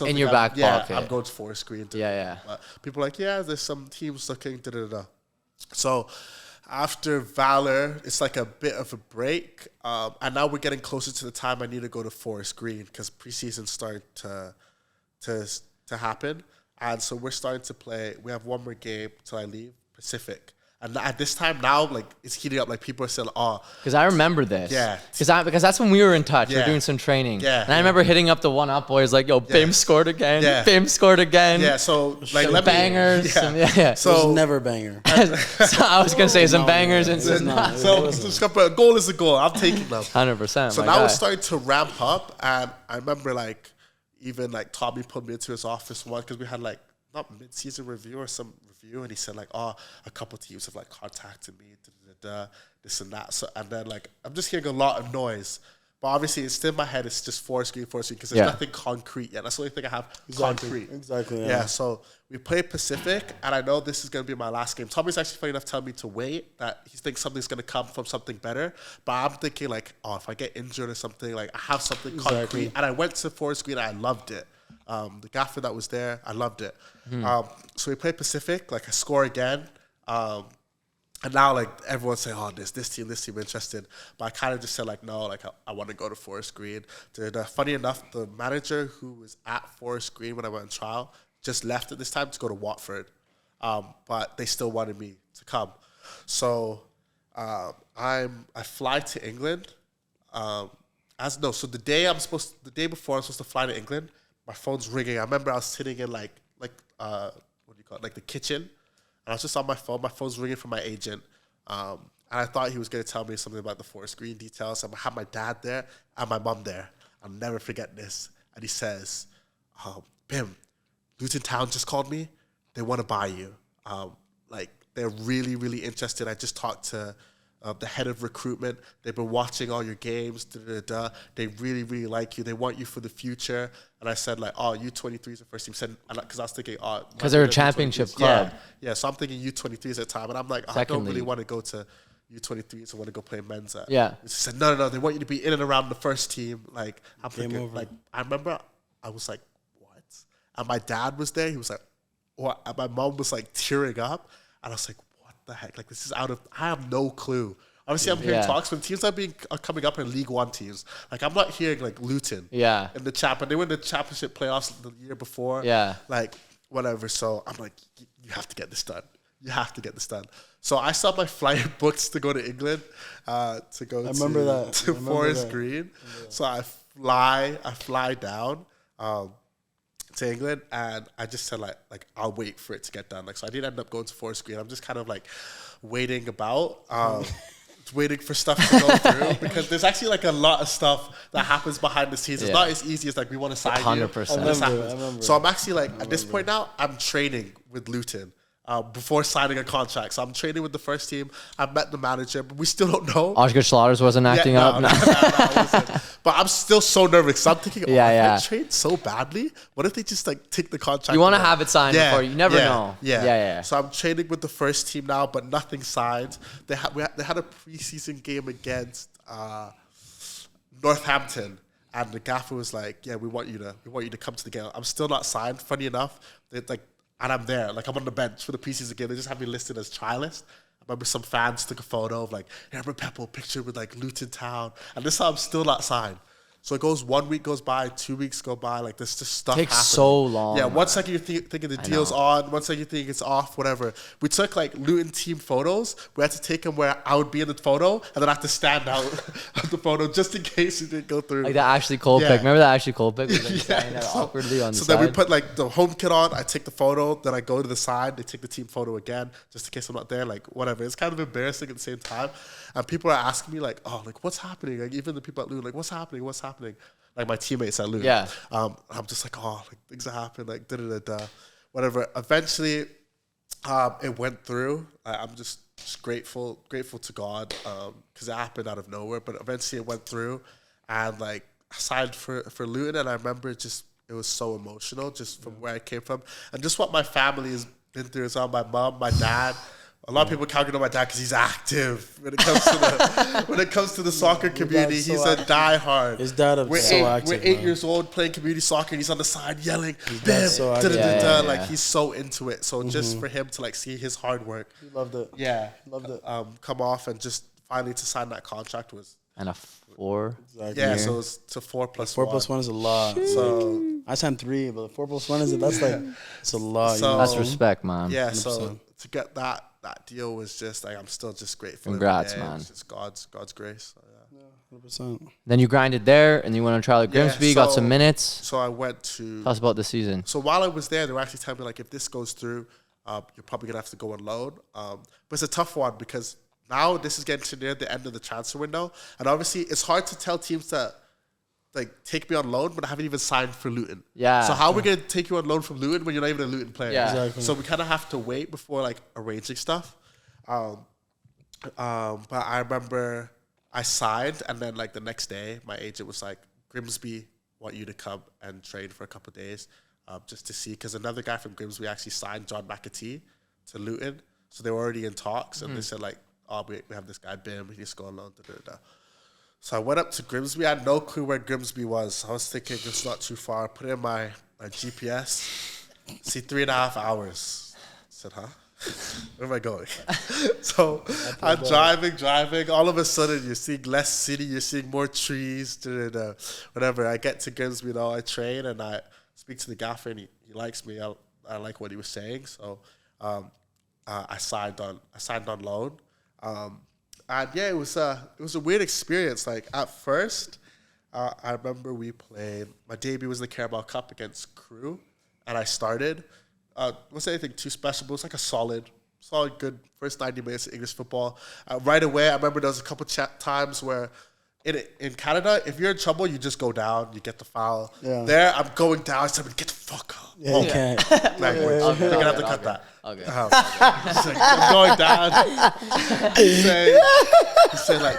In your back pocket. I'm going to Forest Green. Yeah. But people are like, there's some teams looking, da-da-da. So after Valor, it's like a bit of a break. And now we're getting closer to the time I need to go to Forest Green, because preseason started to happen. And so we're starting to play. We have 1 more game till I leave, Pacific. And at this time now, like, it's heating up. Like, people are saying, because I remember this. Yeah. Because that's when we were in touch. We were doing some training. Yeah. And I remember hitting up the One Up boys like, Bim scored again. Yeah. Bim scored again. Yeah, so, like, bangers. Yeah. So it was never a banger. So I was going to say some bangers and some not. So a goal is a goal. I'm taking them. 100%. So now it's starting to ramp up. And I remember, like, even, like, Tommy put me into his office once, because we had, like, not mid-season review or some review, and he said like, a couple teams have like contacted me, this and that. So, and then like I'm just hearing a lot of noise, but obviously it's still in my head. It's just Forest Green, because there's nothing concrete yet. That's the only thing I have concrete. Exactly. Yeah. So we play Pacific, and I know this is going to be my last game. Tommy's actually funny enough telling me to wait, that he thinks something's going to come from something better. But I'm thinking like, if I get injured or something, like I have something concrete. And I went to Forest Green, and I loved it. The gaffer that was there, I loved it. So we play Pacific, like I score again. And now like everyone's saying, this team interested. But I kind of just said like, no, like I want to go to Forest Green. Funny enough, the manager who was at Forest Green when I went on trial just left at this time to go to Watford. But they still wanted me to come. So I fly to England. So the day before I'm supposed to fly to England, my phone's ringing. I remember I was sitting in what do you call it, like the kitchen, and I was just on my phone. My phone's ringing from my agent, and I thought he was going to tell me something about the Forest Green details. I had my dad there and my mom there. I'll never forget this. And he says, Bim, Luton Town just called me. They want to buy you. They're really, really interested. I just talked to the head of recruitment. They've been watching all your games. They really, really like you. They want you for the future. And I said like, U23 is the first team. Said, because I was thinking, because they're a championship club. Yeah. So I'm thinking U23s at the time, and I'm like, I don't really want to go to U23s. I want to go play men's. He said, no. They want you to be in and around the first team. Like I'm thinking, like I remember, I was like, what? And my dad was there. He was like, what? And my mom was like tearing up, and I was like, the heck? Like, this is I have no clue. Obviously, I'm hearing Yeah. talks when teams are coming up in League One teams. Like, I'm not hearing like Luton. Yeah. In the champ, and they won the championship playoffs the year before. Yeah. Like, whatever. So I'm like, you have to get this done. You have to get this done. So I saw my flight books to go to England, to go remember that. to I remember Forest that. Green. So I fly down to England, and I just said like I'll wait for it to get done. Like, so I did end up going to Forest Green. I'm just kind of like waiting about. Waiting for stuff to go through, because there's actually like a lot of stuff that happens behind the scenes. It's Yeah. not as easy as like we want to sign 100%. you. This I happens. remember. So I'm actually like at this point now, I'm training with Luton before signing a contract. So I'm training with the first team. I've met the manager, but we still don't know. Oscar Slaughters wasn't acting up. No, listen. But I'm still so nervous. 'Cause I'm thinking, Yeah, if yeah. I trained so badly, what if they just like take the contract? You want to away? have it signed before. You never know. Yeah. So I'm training with the first team now, but nothing signed. They had a preseason game against Northampton, and the gaffer was like, "Yeah, we want you to come to the game." I'm still not signed. Funny enough, and I'm there. Like, I'm on the bench for the preseason game. They just have me listed as trialist. I remember some fans took a photo of like Aribim Pepple picture with like Luton Town, and this time I'm still not signed. So it goes 1 week goes by, 2 weeks go by, like there's just stuff Takes happening. so long, Yeah, man. 1 second you're thinking the deal's on, 1 second you think it's off, whatever. We took like Luton team photos. We had to take them where I would be in the photo, and then I have to stand out of the photo just in case it didn't go through. Like that Ashley Cole Yeah. pic. Remember that Ashley Cole pic? We like standing there So- awkwardly on the so side. then we put like the home kit on. I take the photo. Then I go to the side. They take the team photo again, just in case I'm not there. Like, whatever. It's kind of embarrassing at the same time. And people are asking me like, "Oh, like what's happening?" Like, even the people at Luton, like, "What's happening? What's happening?" Like my teammates at Luton. Yeah. I'm just like, "Oh, like things that happen. Like whatever." Eventually, it went through. I'm just grateful to God, because it happened out of nowhere. But eventually, it went through, and like I signed for Luton, and I remember it was so emotional, just from where I came from, and just what my family has been through as well. My mom, my dad. A lot of people counting on my dad because he's active when it comes to the soccer community. dad's so He's a active. diehard. His dad is so active. We're 8 man. years old playing community soccer, and he's on the side yelling, dad's "Bim, so active. Yeah. like he's so into it. So just for him to like see his hard work, He loved it. yeah, Loved it. come off, and just finally to sign that contract was and a 4. Exactly. yeah. So it's to 4+1. 4+1 is a lot. So I signed 3, but 4+1 that's like it's a lot. So- That's respect, man. yeah, so 100%. to get that deal was just like I'm still just grateful. every Congrats, day. It man. was just God's grace. So, yeah. 100%. Then you grinded there, and you went on trial at Yeah, Grimsby, got so- some minutes. So I went to. Tell us about the season. So while I was there, they were actually telling me like, if this goes through, you're probably gonna have to go on loan. But it's a tough one because now this is getting to near the end of the transfer window, and obviously it's hard to tell teams that like take me on loan, but I haven't even signed for Luton. Yeah. So how are we gonna take you on loan from Luton when you're not even a Luton player? Yeah. Exactly. So we kind of have to wait before like arranging stuff. But I remember I signed, and then like the next day, my agent was like, "Grimsby want you to come and train for a couple of days, just to see." Because another guy from Grimsby actually signed John McAtee to Luton, so they were already in talks, and they said like, "Oh, we have this guy Bim, he needs to go on loan." So I went up to Grimsby. I had no clue where Grimsby was. I was thinking it's not too far. Put in my GPS. See 3.5 hours. I said, huh? Where am I going? So I'm driving. All of a sudden, you're seeing less city. You're seeing more trees. Whatever. I get to Grimsby, I train, and I speak to the gaffer, and he likes me. I like what he was saying. So I signed on loan. And yeah, it was a weird experience. Like at first, I remember we played. My debut was the Carabao Cup against Crewe, and I started. Wasn't anything too special, but it was like a solid, good first 90 minutes of English football. Right away, I remember there was a couple times where in Canada, if you're in trouble, you just go down, you get the foul. Yeah. There, I'm going down. I said, "Get the fuck up." Yeah, you can't. Language. Okay, You're gonna have to okay, cut that. Okay. He's like, I'm going down. He said like,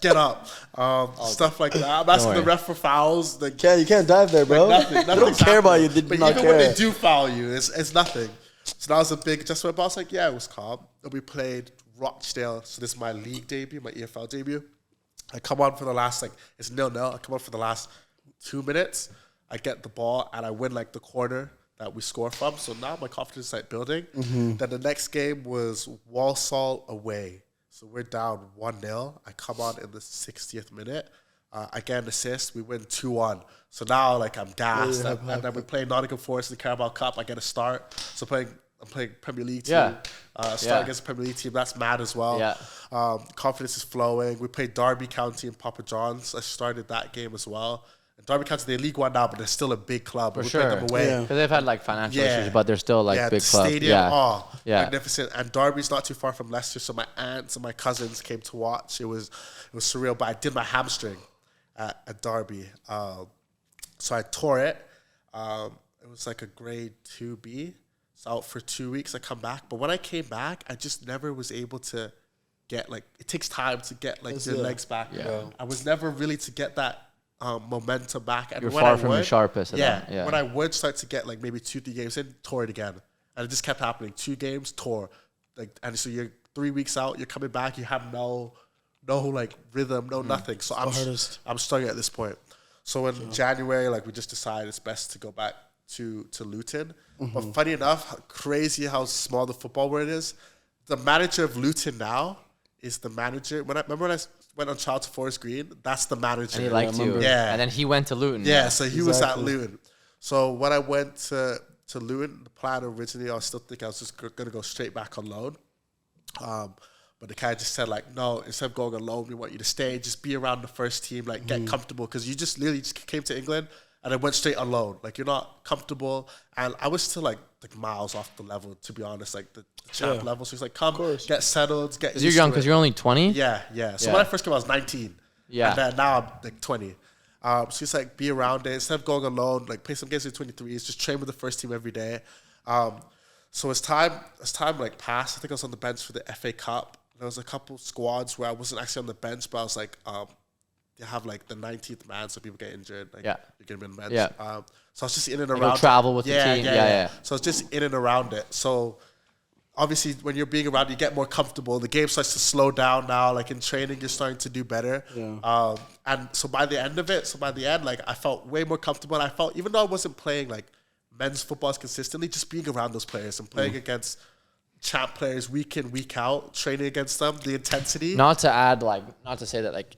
get up. Stuff like that. I'm asking the worry. ref for fouls. Like, You can't dive there, bro. nothing. They don't care about you. They do But not even care. when they do foul you, it's nothing. So that was a big adjustment. But I was like, yeah, it was calm. And we played Rochdale. So this is my league debut, my EFL debut. I come on for the last, it's 0-0. I come on for the last 2 minutes. I get the ball, and I win, the corner that we score from. So now my confidence is, building. Mm-hmm. Then the next game was Walsall away. So we're down 1-0. I come on in the 60th minute. I get an assist. We win 2-1. So now, like, I'm gassed. And then we play Nottingham Forest in the Carabao Cup. I get a start. So I'm playing Premier League team. Start against the Premier League team. That's mad as well. Yeah. Confidence is flowing. We played Derby County and Papa John's. I started that game as well. And Derby County, they're League One now, but they're still a big club. For we sure. played them away. Because they've had like financial issues, but they're still like big the club. Stadium, magnificent. And Derby's not too far from Leicester, so my aunts and my cousins came to watch. It was surreal, but I did my hamstring at Derby. So I tore it. It was like a grade 2B. So out for 2 weeks, I come back. But when I came back, I just never was able to get, like, it takes time to get, like, your legs back. Yeah. I was never really to get that momentum back. And You're when far from your sharpest. Yeah. When I would start to get, like, maybe 2-3 games in, tore it again. And it just kept happening. 2 games, tore. Like, and so you're 3 weeks out, you're coming back, you have no like rhythm, nothing. So I'm struggling at this point. So in January, like, we just decided it's best to go back to Luton. But funny enough, crazy how small the football world is. The manager of Luton now is the manager. Remember when I went on trial to Forest Green? That's the manager. And he liked you. Yeah. And then he went to Luton. Yeah, so he was at Luton. So when I went to Luton, the plan originally, I was still thinking I was just going to go straight back on loan. But the guy just said, like, no, instead of going on loan, we want you to stay, just be around the first team, like, get comfortable. Because you just literally just came to England and then went straight on loan. Like, you're not comfortable. And I was still, like miles off the level, to be honest, like the champ level. So he's like, come, get settled, get used to it. You're young because you're only 20? Yeah. So when I first came, I was 19. Yeah. And then now I'm, like, 20. So he's like, be around it. Instead of going on loan, like, play some games with 23s, just train with the first team every day. So as time like passed, I think I was on the bench for the FA Cup. There was a couple squads where I wasn't actually on the bench, but I was like, they have like the 19th man, so people get injured. Like, you're gonna be on the bench. Yeah. So I was just in and around. Travel with the team. Yeah. So I was just in and around it. So obviously, when you're being around, you get more comfortable. The game starts to slow down now. Like in training, you're starting to do better. Yeah. And so by the end, like I felt way more comfortable. And I felt, even though I wasn't playing like men's footballs consistently, just being around those players and playing against champ players week in, week out, training against them, the intensity. Not to say that like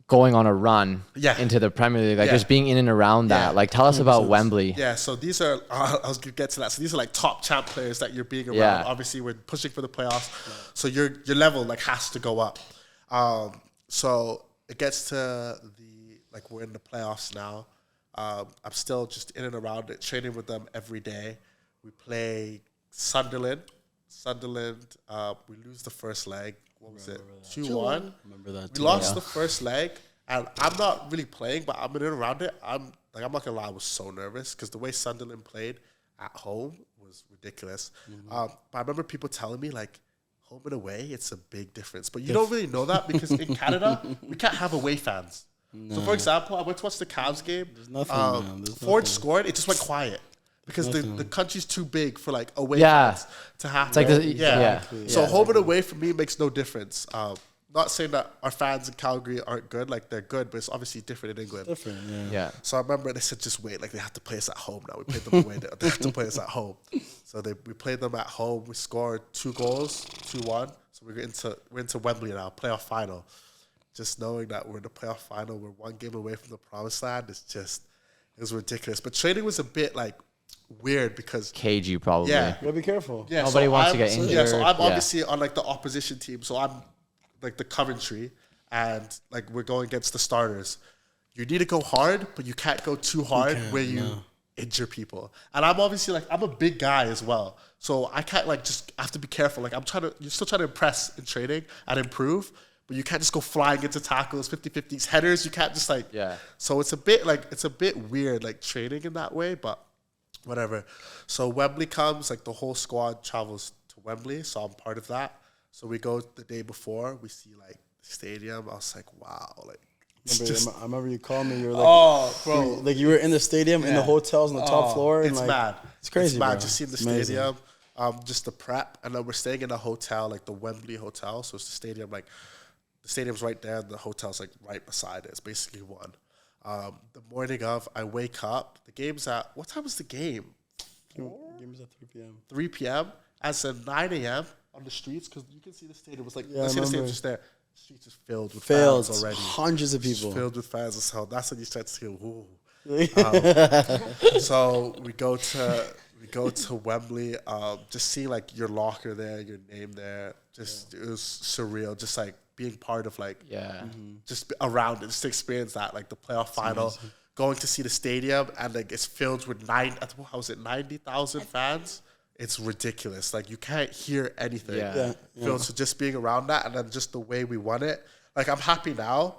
going on a run into the Premier League, like just being in and around that. Like, tell us about Wembley. Yeah, so these are, I was going to get to that. So these are like top champ players that you're being around. Obviously, we're pushing for the playoffs. So your level like has to go up. So it gets to we're in the playoffs now. I'm still just in and around it, training with them every day. We play Sunderland. We lose the first leg. What was it? 2-1. Remember that. We lost the first leg, and I'm not really playing, but I'm in and around it. I'm not gonna lie, I was so nervous because the way Sunderland played at home was ridiculous. But I remember people telling me like, home and away, it's a big difference. But you don't really know that because in Canada we can't have away fans. No. So for example, I went to watch the Cavs game. There's nothing. Man. Ford scored. It just went quiet. Because the country's too big for like away fans to happen. It's like So home and away for me makes no difference. Not saying that our fans in Calgary aren't good, like they're good, but it's obviously different in England. Yeah. So I remember they said just wait, like they have to play us at home now. We played them away, they have to play us at home. So we played them at home. We scored 2 goals, 2-1. So we're into Wembley now, playoff final. Just knowing that we're in the playoff final, we're 1 game away from the promised land. It was ridiculous. But training was a bit like weird because cagey probably. You gotta be careful. Yeah, nobody wants to get injured. So I'm obviously on like the opposition team. So I'm like the Coventry, and like we're going against the starters. You need to go hard, but you can't go too hard where you injure people. And I'm obviously like I'm a big guy as well, so I can't like just have to be careful. Like you're still trying to impress in training and improve. But you can't just go flying into tackles, 50-50s, headers. You can't just like So it's a bit weird like training in that way, but whatever. So Wembley comes, like the whole squad travels to Wembley, so I'm part of that. So we go the day before, we see like the stadium. I was like, wow, like I remember you called me. You were like, bro, like you were in the stadium, in the hotels on the top floor. And it's like, mad. It's crazy. It's mad. Bro. Just seeing the stadium, just the prep, and then we're staying in a hotel, like the Wembley Hotel. So it's the stadium, like the stadium's right there, and the hotel's like right beside it. It's basically one. The morning of, I wake up. The game's at, what time was the game? The game was at 3 p.m. 3 p.m. As at 9 a.m., on the streets, because you can see the stadium was like, Yeah, let's I say the stadium remember. just there. The streets is filled with Failed fans already. hundreds of Just people. filled with fans as hell. That's when you start to see, ooh. So we go to Wembley, just seeing like your locker there, your name there, just it was surreal. Just like being part of like just around it, just to experience that, like the playoff final, going to see the stadium and like it's filled with 90,000 fans. It's ridiculous. Like you can't hear anything. So just being around that and then just the way we won it. Like I'm happy now,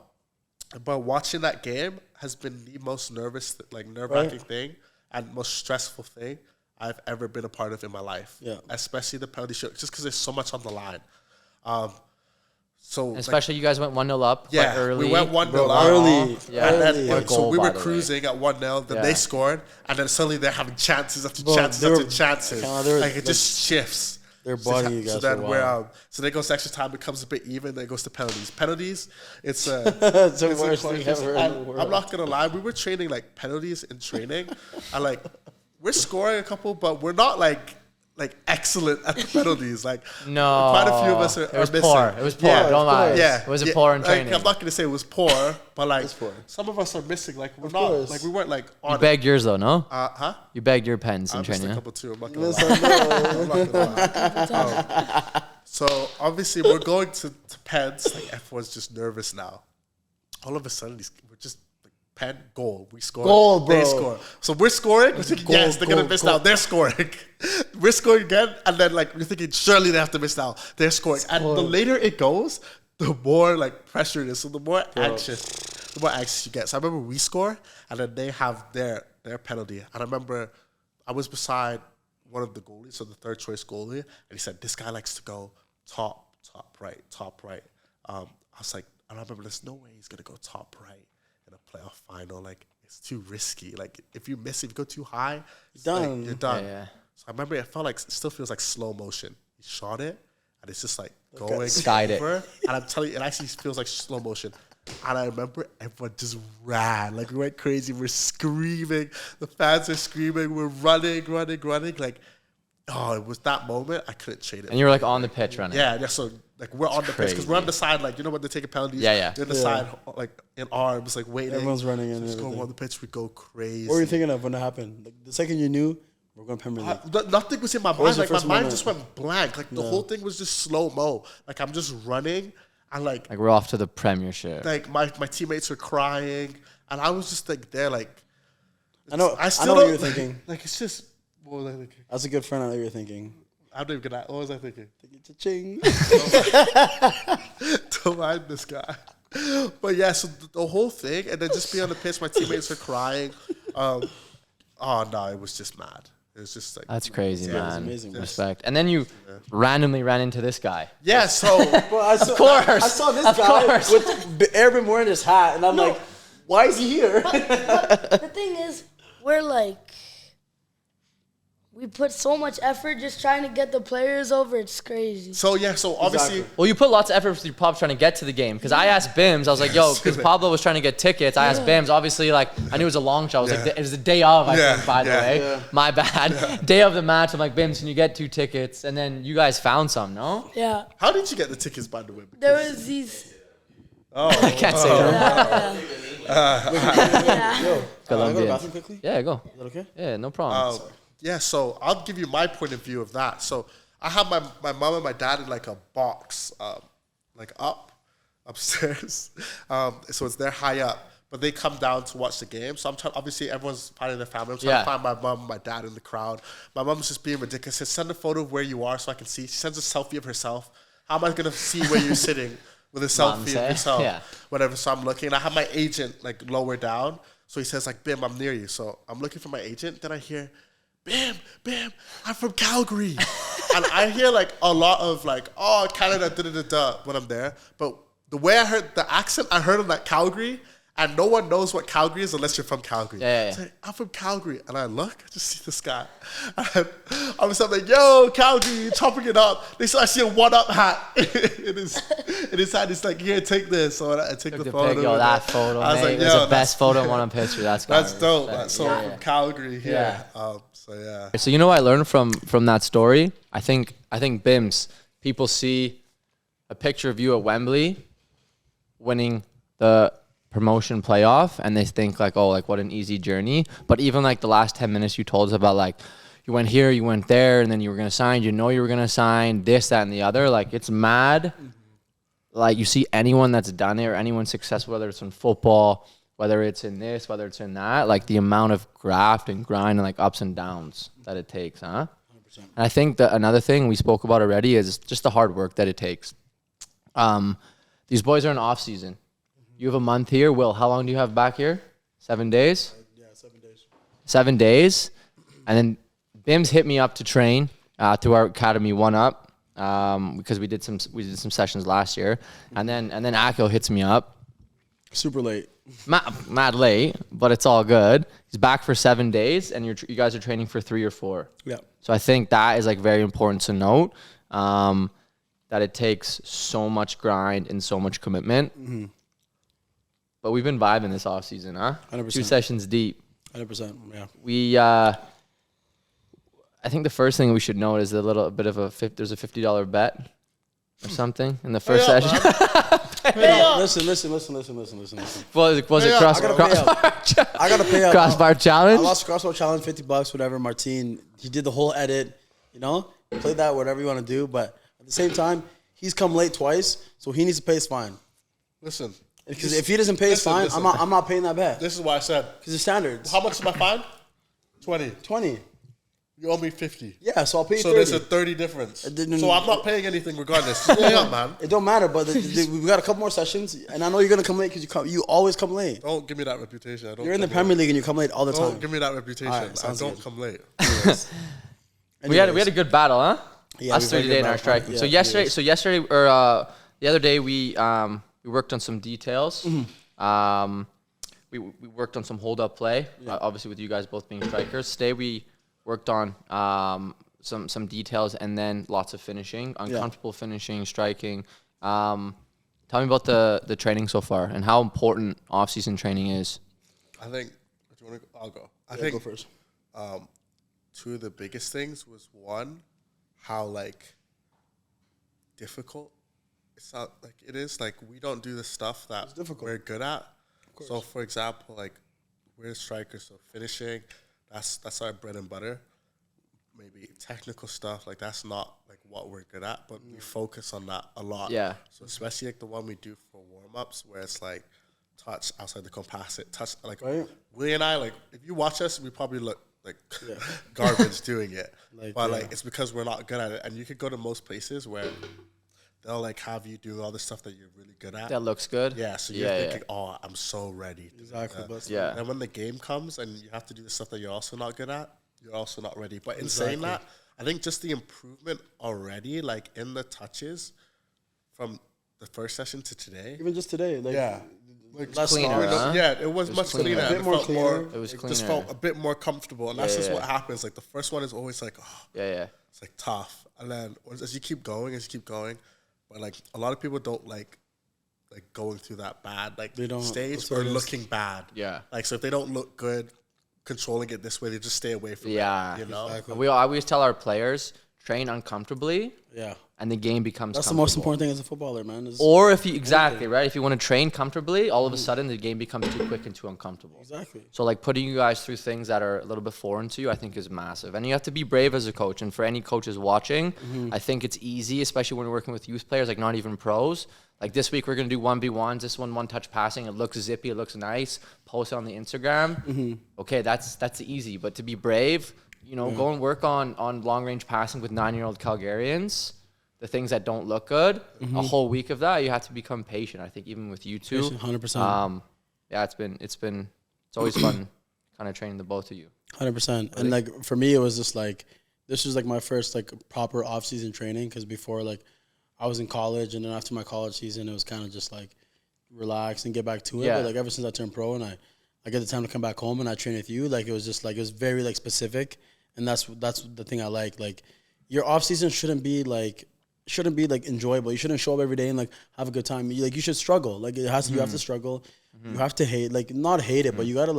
but watching that game has been the most nerve-wracking thing and most stressful thing I've ever been a part of in my life. Yeah. Especially the penalty shoot, just because there's so much on the line. So especially you guys went 1-0 up quite early. We went 1-0 up. Early. Yeah. And then, What a so goal, we by were the way. cruising at 1-0, then they scored, and then suddenly they're having chances after Bro, chances they were- after chances. Like it just shifts. They're bodying you guys So then for a while. so then it goes to extra time, becomes a bit even, then it goes to penalties. Penalties, it's It's the it's worst a thing contest. ever in the And world. I'm not gonna lie, we were training like penalties in training, and like we're scoring a couple, but we're not like excellent at the penalties. Like No, quite a few of us are it was missing. poor. It was poor. Yeah, Don't lie. Yeah, Was it poor in like, training? I'm not gonna say it was poor, but like poor. some of us are missing. Like we're course. not like we weren't like on. You bagged yours though, no? Huh? You bagged your pens in I missed training. a Yeah? couple too. I'm not gonna lie. I'm not gonna lie. So obviously we're going to Pens. Like everyone's just nervous now. All of a sudden we're just like Pen goal. We score. Goal, bro. They score. So we're scoring. We're thinking, yes, they're gonna miss now. They're scoring. We're scoring again, and then like we're thinking surely they have to miss now. They're scoring. And the later it goes, the more like pressure it is. So the more anxious you get. So I remember we score, and then they have their penalty. And I remember I was beside one of the goalies, so the third choice goalie, and he said, this guy likes to go top right. I was like, and I remember there's no way he's going to go top right in a playoff final. Like, it's too risky. Like, if you miss, if you go too high, Done. like, you're done. Yeah. So I remember it felt like, it still feels like slow motion. He shot it, and it's just like going Skied it. over. And I'm telling you, it actually feels like slow motion. And I remember everyone just ran. Like, we went crazy. We're screaming. The fans are screaming. We're running. Like, oh, it was that moment. I couldn't trade it. And you were like on the pitch running. Yeah, so like we're on the pitch because we're on the side, like, you know when they're taking penalties? Yeah. They're on the side, like in arms, like waiting. Everyone's running in and Just go everything. on the pitch, we go crazy. What were you thinking of when it happened? Like the second you knew, we're going Premier League. Nothing was in my was mind. your Like my first mind moment? just went blank. Like the whole thing was just slow mo. Like I'm just running, and like Like we're off to the Premiership. my teammates are crying, and I was just like there, like I know I still what don't- you were thinking. Like it's just what was I thinking? As a good friend, I know what you were thinking. I'm not even gonna. What was I thinking? Cha-ching. Don't mind this guy. But yeah, so the whole thing, and then just being on the pitch, my teammates are crying. Oh no, it was just mad. It was just like That's crazy, it was man. amazing. Respect. And then you randomly ran into this guy. yeah. So Bro, I saw, course. I saw this Of guy course. with Aribim wearing his hat, and I'm like, why is he here? The thing is, we're like, we put so much effort just trying to get the players over. It's crazy. so obviously. Exactly. Well, you put lots of effort with your Pop trying to get to the game. Because I asked Bims, I was like, yo, because Pablo was trying to get tickets. I asked Bims, obviously, like, I knew it was a long shot. I was like, it was the day of, I think, by the way. Yeah. My bad. Day of the match. I'm like, Bims, can you get 2 tickets? And then you guys found some, no? Yeah, How did you get the tickets, by the way? there was these. I can't say that. Yo, Good can I luck, go to the Bims. bathroom quickly? Yeah, go. Is that okay? Yeah, no problem. Yeah, so I'll give you my point of view of that. So I have my mom and my dad in like a box, like upstairs. So it's there high up, but they come down to watch the game. So I'm trying. Obviously, everyone's part of their family. I'm trying to find my mom, and my dad in the crowd. My mom's just being ridiculous. She says, send a photo of where you are so I can see. She sends a selfie of herself. How am I gonna see where you're sitting with a selfie of yourself? Yeah. Whatever. So I'm looking. I have my agent like lower down. So he says like, Bim, I'm near you. So I'm looking for my agent. Then I hear, Bim, I'm from Calgary. And I hear like a lot of like, oh, Canada, da-da-da-da, when I'm there. But the way I heard the accent, I heard of like Calgary, and no one knows what Calgary is unless you're from Calgary. Yeah. So I'm from Calgary. And I look, I just see this guy. And I'm like, yo, Calgary, chopping it up. I see a one-up hat in his hand. It's like, here, take this. So I take the photo. Pic, yo, that photo, I was mate. like, It was yo, the best photo in one picture. That's dope. respect. So I'm from Calgary here. Yeah. So yeah. So you know what I learned from that story? I think Bims, people see a picture of you at Wembley winning the promotion playoff and they think like, oh, like what an easy journey. But even like the last 10 minutes you told us about, like you went here, you went there, and then you were going to sign, you know, you were going to sign this, that, and the other. Like it's mad. Like you see anyone that's done it or anyone successful, whether it's in football, whether it's in this, whether it's in that, like the amount of graft and grind and like ups and downs that it takes, huh? 100%. And I think that another thing we spoke about already is just the hard work that it takes. These boys are in off season. You have a month here. Will, how long do you have back here? 7 days? Yeah, 7 days. 7 days. And then Bim's hit me up to train through our academy One Up because we did some sessions last year. And then Akio hits me up. Super late. Mad late, but it's all good. He's back for 7 days, and you guys are training for 3 or 4. Yeah. So I think that is like very important to note. That it takes so much grind and so much commitment. Mm-hmm. But we've been vibing this off season, huh? 100%. 2 sessions deep. 100%. Yeah. We, I think the first thing we should note is a little bit of there's a $50 bet or something in the first session. Listen. Was it I gotta pay up. Crossbar challenge? I lost crossbar challenge, $50, whatever. Martin, he did the whole edit. You know, play that whatever you want to do. But at the same time, he's come late twice, so he needs to pay his fine. Listen, because if he doesn't pay his fine, I'm not paying that bet. This is why I said because the standards. How much is my fine? 20. 20. You owe me 50. Yeah, so I'll pay you 30. So there's a 30 difference. So I'm not paying anything regardless. Yeah, man. It don't matter, but we've got a couple more sessions, and I know you're gonna come late because you always come late. Don't give me that reputation. You're in the Premier League and you come late all the time. Don't give me that reputation. Right, I don't come late. We had a good battle, huh? Yeah, us 3 today in our striking. Yeah, so yesterday or the other day we worked on some details. Mm-hmm. We worked on some hold up play. Obviously with you guys both being strikers. Today we worked on some details and then lots of finishing, uncomfortable finishing, striking. Tell me about the training so far and how important off-season training is. I think, I'll go. I think go first. 2 of the biggest things was one, how like difficult it's not like it is. Like we don't do the stuff that we're good at. So for example, like we're strikers, so finishing, that's our bread and butter. Maybe technical stuff, like that's not like what we're good at, but we focus on that a lot. Yeah. So especially like the one we do for warm-ups where it's like touch outside the composite, touch like Willie and I, like if you watch us, we probably look like garbage doing it. Like it's because we're not good at it. And you could go to most places where they'll like have you do all the stuff that you're really good at. That looks good. Yeah, so you're thinking, oh, I'm so ready. Exactly. And when the game comes and you have to do the stuff that you're also not good at, you're also not ready. But in saying that, I think just the improvement already, like in the touches from the first session to today. Even just today. Like less cleaner, huh? Yeah, it was much cleaner. A bit more cleaner. It was cleaner. Just felt a bit more comfortable. And that's just what happens. Like the first one is always like, it's like tough. And then as you keep going, but like a lot of people don't like going through that bad stage or looking bad. Yeah. Like so if they don't look good controlling it this way, they just stay away from it. You know? Exactly. We always tell our players, train uncomfortably. Yeah. And the game becomes That's the most important thing as a footballer, man. Or if you right? If you want to train comfortably, all of a sudden the game becomes too quick and too uncomfortable. Exactly. So like putting you guys through things that are a little bit foreign to you, I think is massive. And you have to be brave as a coach. And for any coaches watching, I think it's easy, especially when we're working with youth players, like not even pros. Like this week we're gonna do 1v1s. This one touch passing. It looks zippy. It looks nice. Post it on the Instagram. Okay, that's easy. But to be brave, go and work on long range passing with 9-year-old Calgarians. The things that don't look good, a whole week of that, you have to become patient. I think even with you two, 100%. It's always fun, kind of training the both of you. 100%. And like for me, it was just like this was like my first like proper off season training because before like I was in college and then after my college season, it was kind of just like relax and get back to it. But like ever since I turned pro and I get the time to come back home and I train with you, like it was just like it was very like specific, and that's the thing I like. Like your off season shouldn't be like enjoyable. You shouldn't show up every day and like have a good time. You should struggle. Like it has to, you have to struggle. You have to hate, like not hate it, but you gotta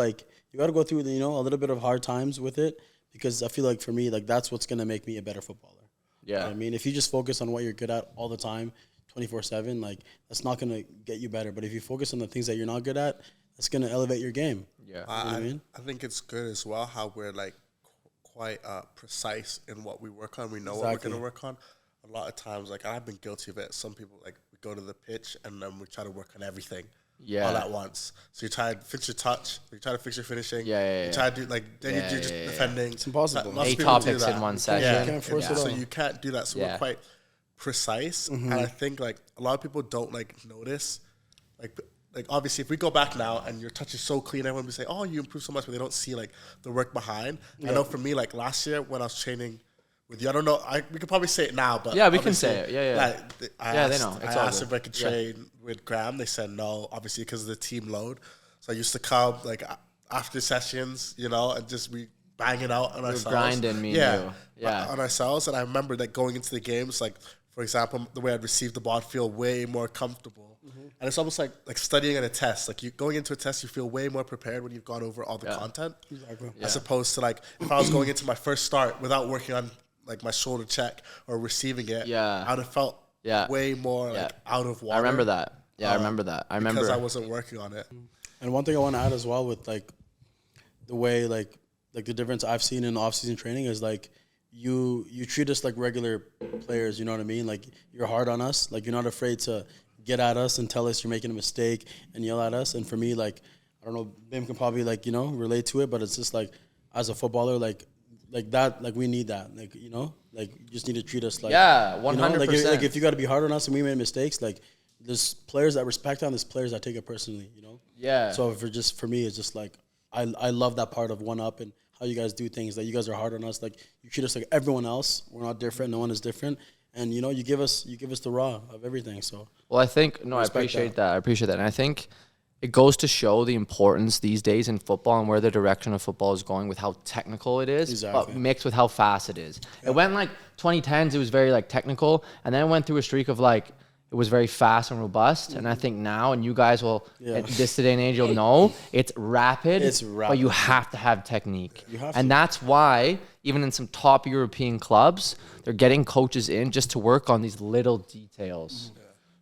go through a little bit of hard times with it because I feel like for me, like that's what's gonna make me a better footballer. You know Yeah. what I mean, if you just focus on what you're good at all the time, 24/7, like that's not gonna get you better. But if you focus on the things that you're not good at, that's gonna elevate your game. Yeah. You know what I mean? I think it's good as well how we're like quite precise in what we work on. We know what we're Exactly. going to work on. A lot of times, like I've been guilty of it. Some people like we go to the pitch and then we try to work on everything Yeah. all at once. So you try to fix your touch, you try to fix your finishing. Yeah. You try to do like then Yeah, you do just yeah. defending. It's impossible. Lots of 8 people do topics that. in one You session. can't force it So all. you can't do that. So Yeah. we're quite precise, and I think like a lot of people don't like notice, like obviously if we go back now and your touch is so clean, everyone will say, "Oh, you improved so much," but they don't see like the work behind. I know for me, like last year when I was training with you, I don't know, we could probably say it now, but Yeah, we can obviously, say it. Yeah. Like, They asked, know. It's I all asked good. if I could Yeah. train with Graham. They said no, obviously because of the team load. So I used to come like after sessions, you know, and just be banging out on ourselves. grinding, me and you. Yeah. On ourselves. And I remember that going into the games, like for example, the way I'd receive the ball, I'd feel way more comfortable. And it's almost like studying on a test. Like you going into a test, you feel way more prepared when you've gone over all the content. Exactly. As opposed to like if I was going into my first start without working on like my shoulder check or receiving it, Yeah. I'd have felt way more like out of water. I remember that. Yeah, I remember that. I remember. because I wasn't working on it. And one thing I want to add as well with like the way like the difference I've seen in off-season training is like you treat us like regular players, you know what I mean? Like you're hard on us, like you're not afraid to get at us and tell us you're making a mistake and yell at us. And for me, like I don't know, Bim can probably like, you know, relate to it, but it's just like as a footballer, like that, like we need that, like, you know, like you just need to treat us like, Yeah, you know? 100%. Like if you got to be hard on us and we made mistakes, like there's players that respect that and there's players that take it personally, you know? Yeah. So for me, it's just like I love that part of One Up and how you guys do things. Like you guys are hard on us. Like you treat us like everyone else. We're not different. No one is different. And you know, you give us the raw of everything. So Well, I think I Respect appreciate that. I appreciate that, and I think it goes to show the importance these days in football and where the direction of football is going with how technical it is, but Exactly. mixed with how fast it is. It went like 2010s, it was very like technical, and then it went through a streak of like it was very fast and robust. And I think now, and you guys will at this day and age, you'll know it's rapid. It's but you rapid. have to have technique. You have and to. that's why even in some top European clubs, they're getting coaches in just to work on these little details.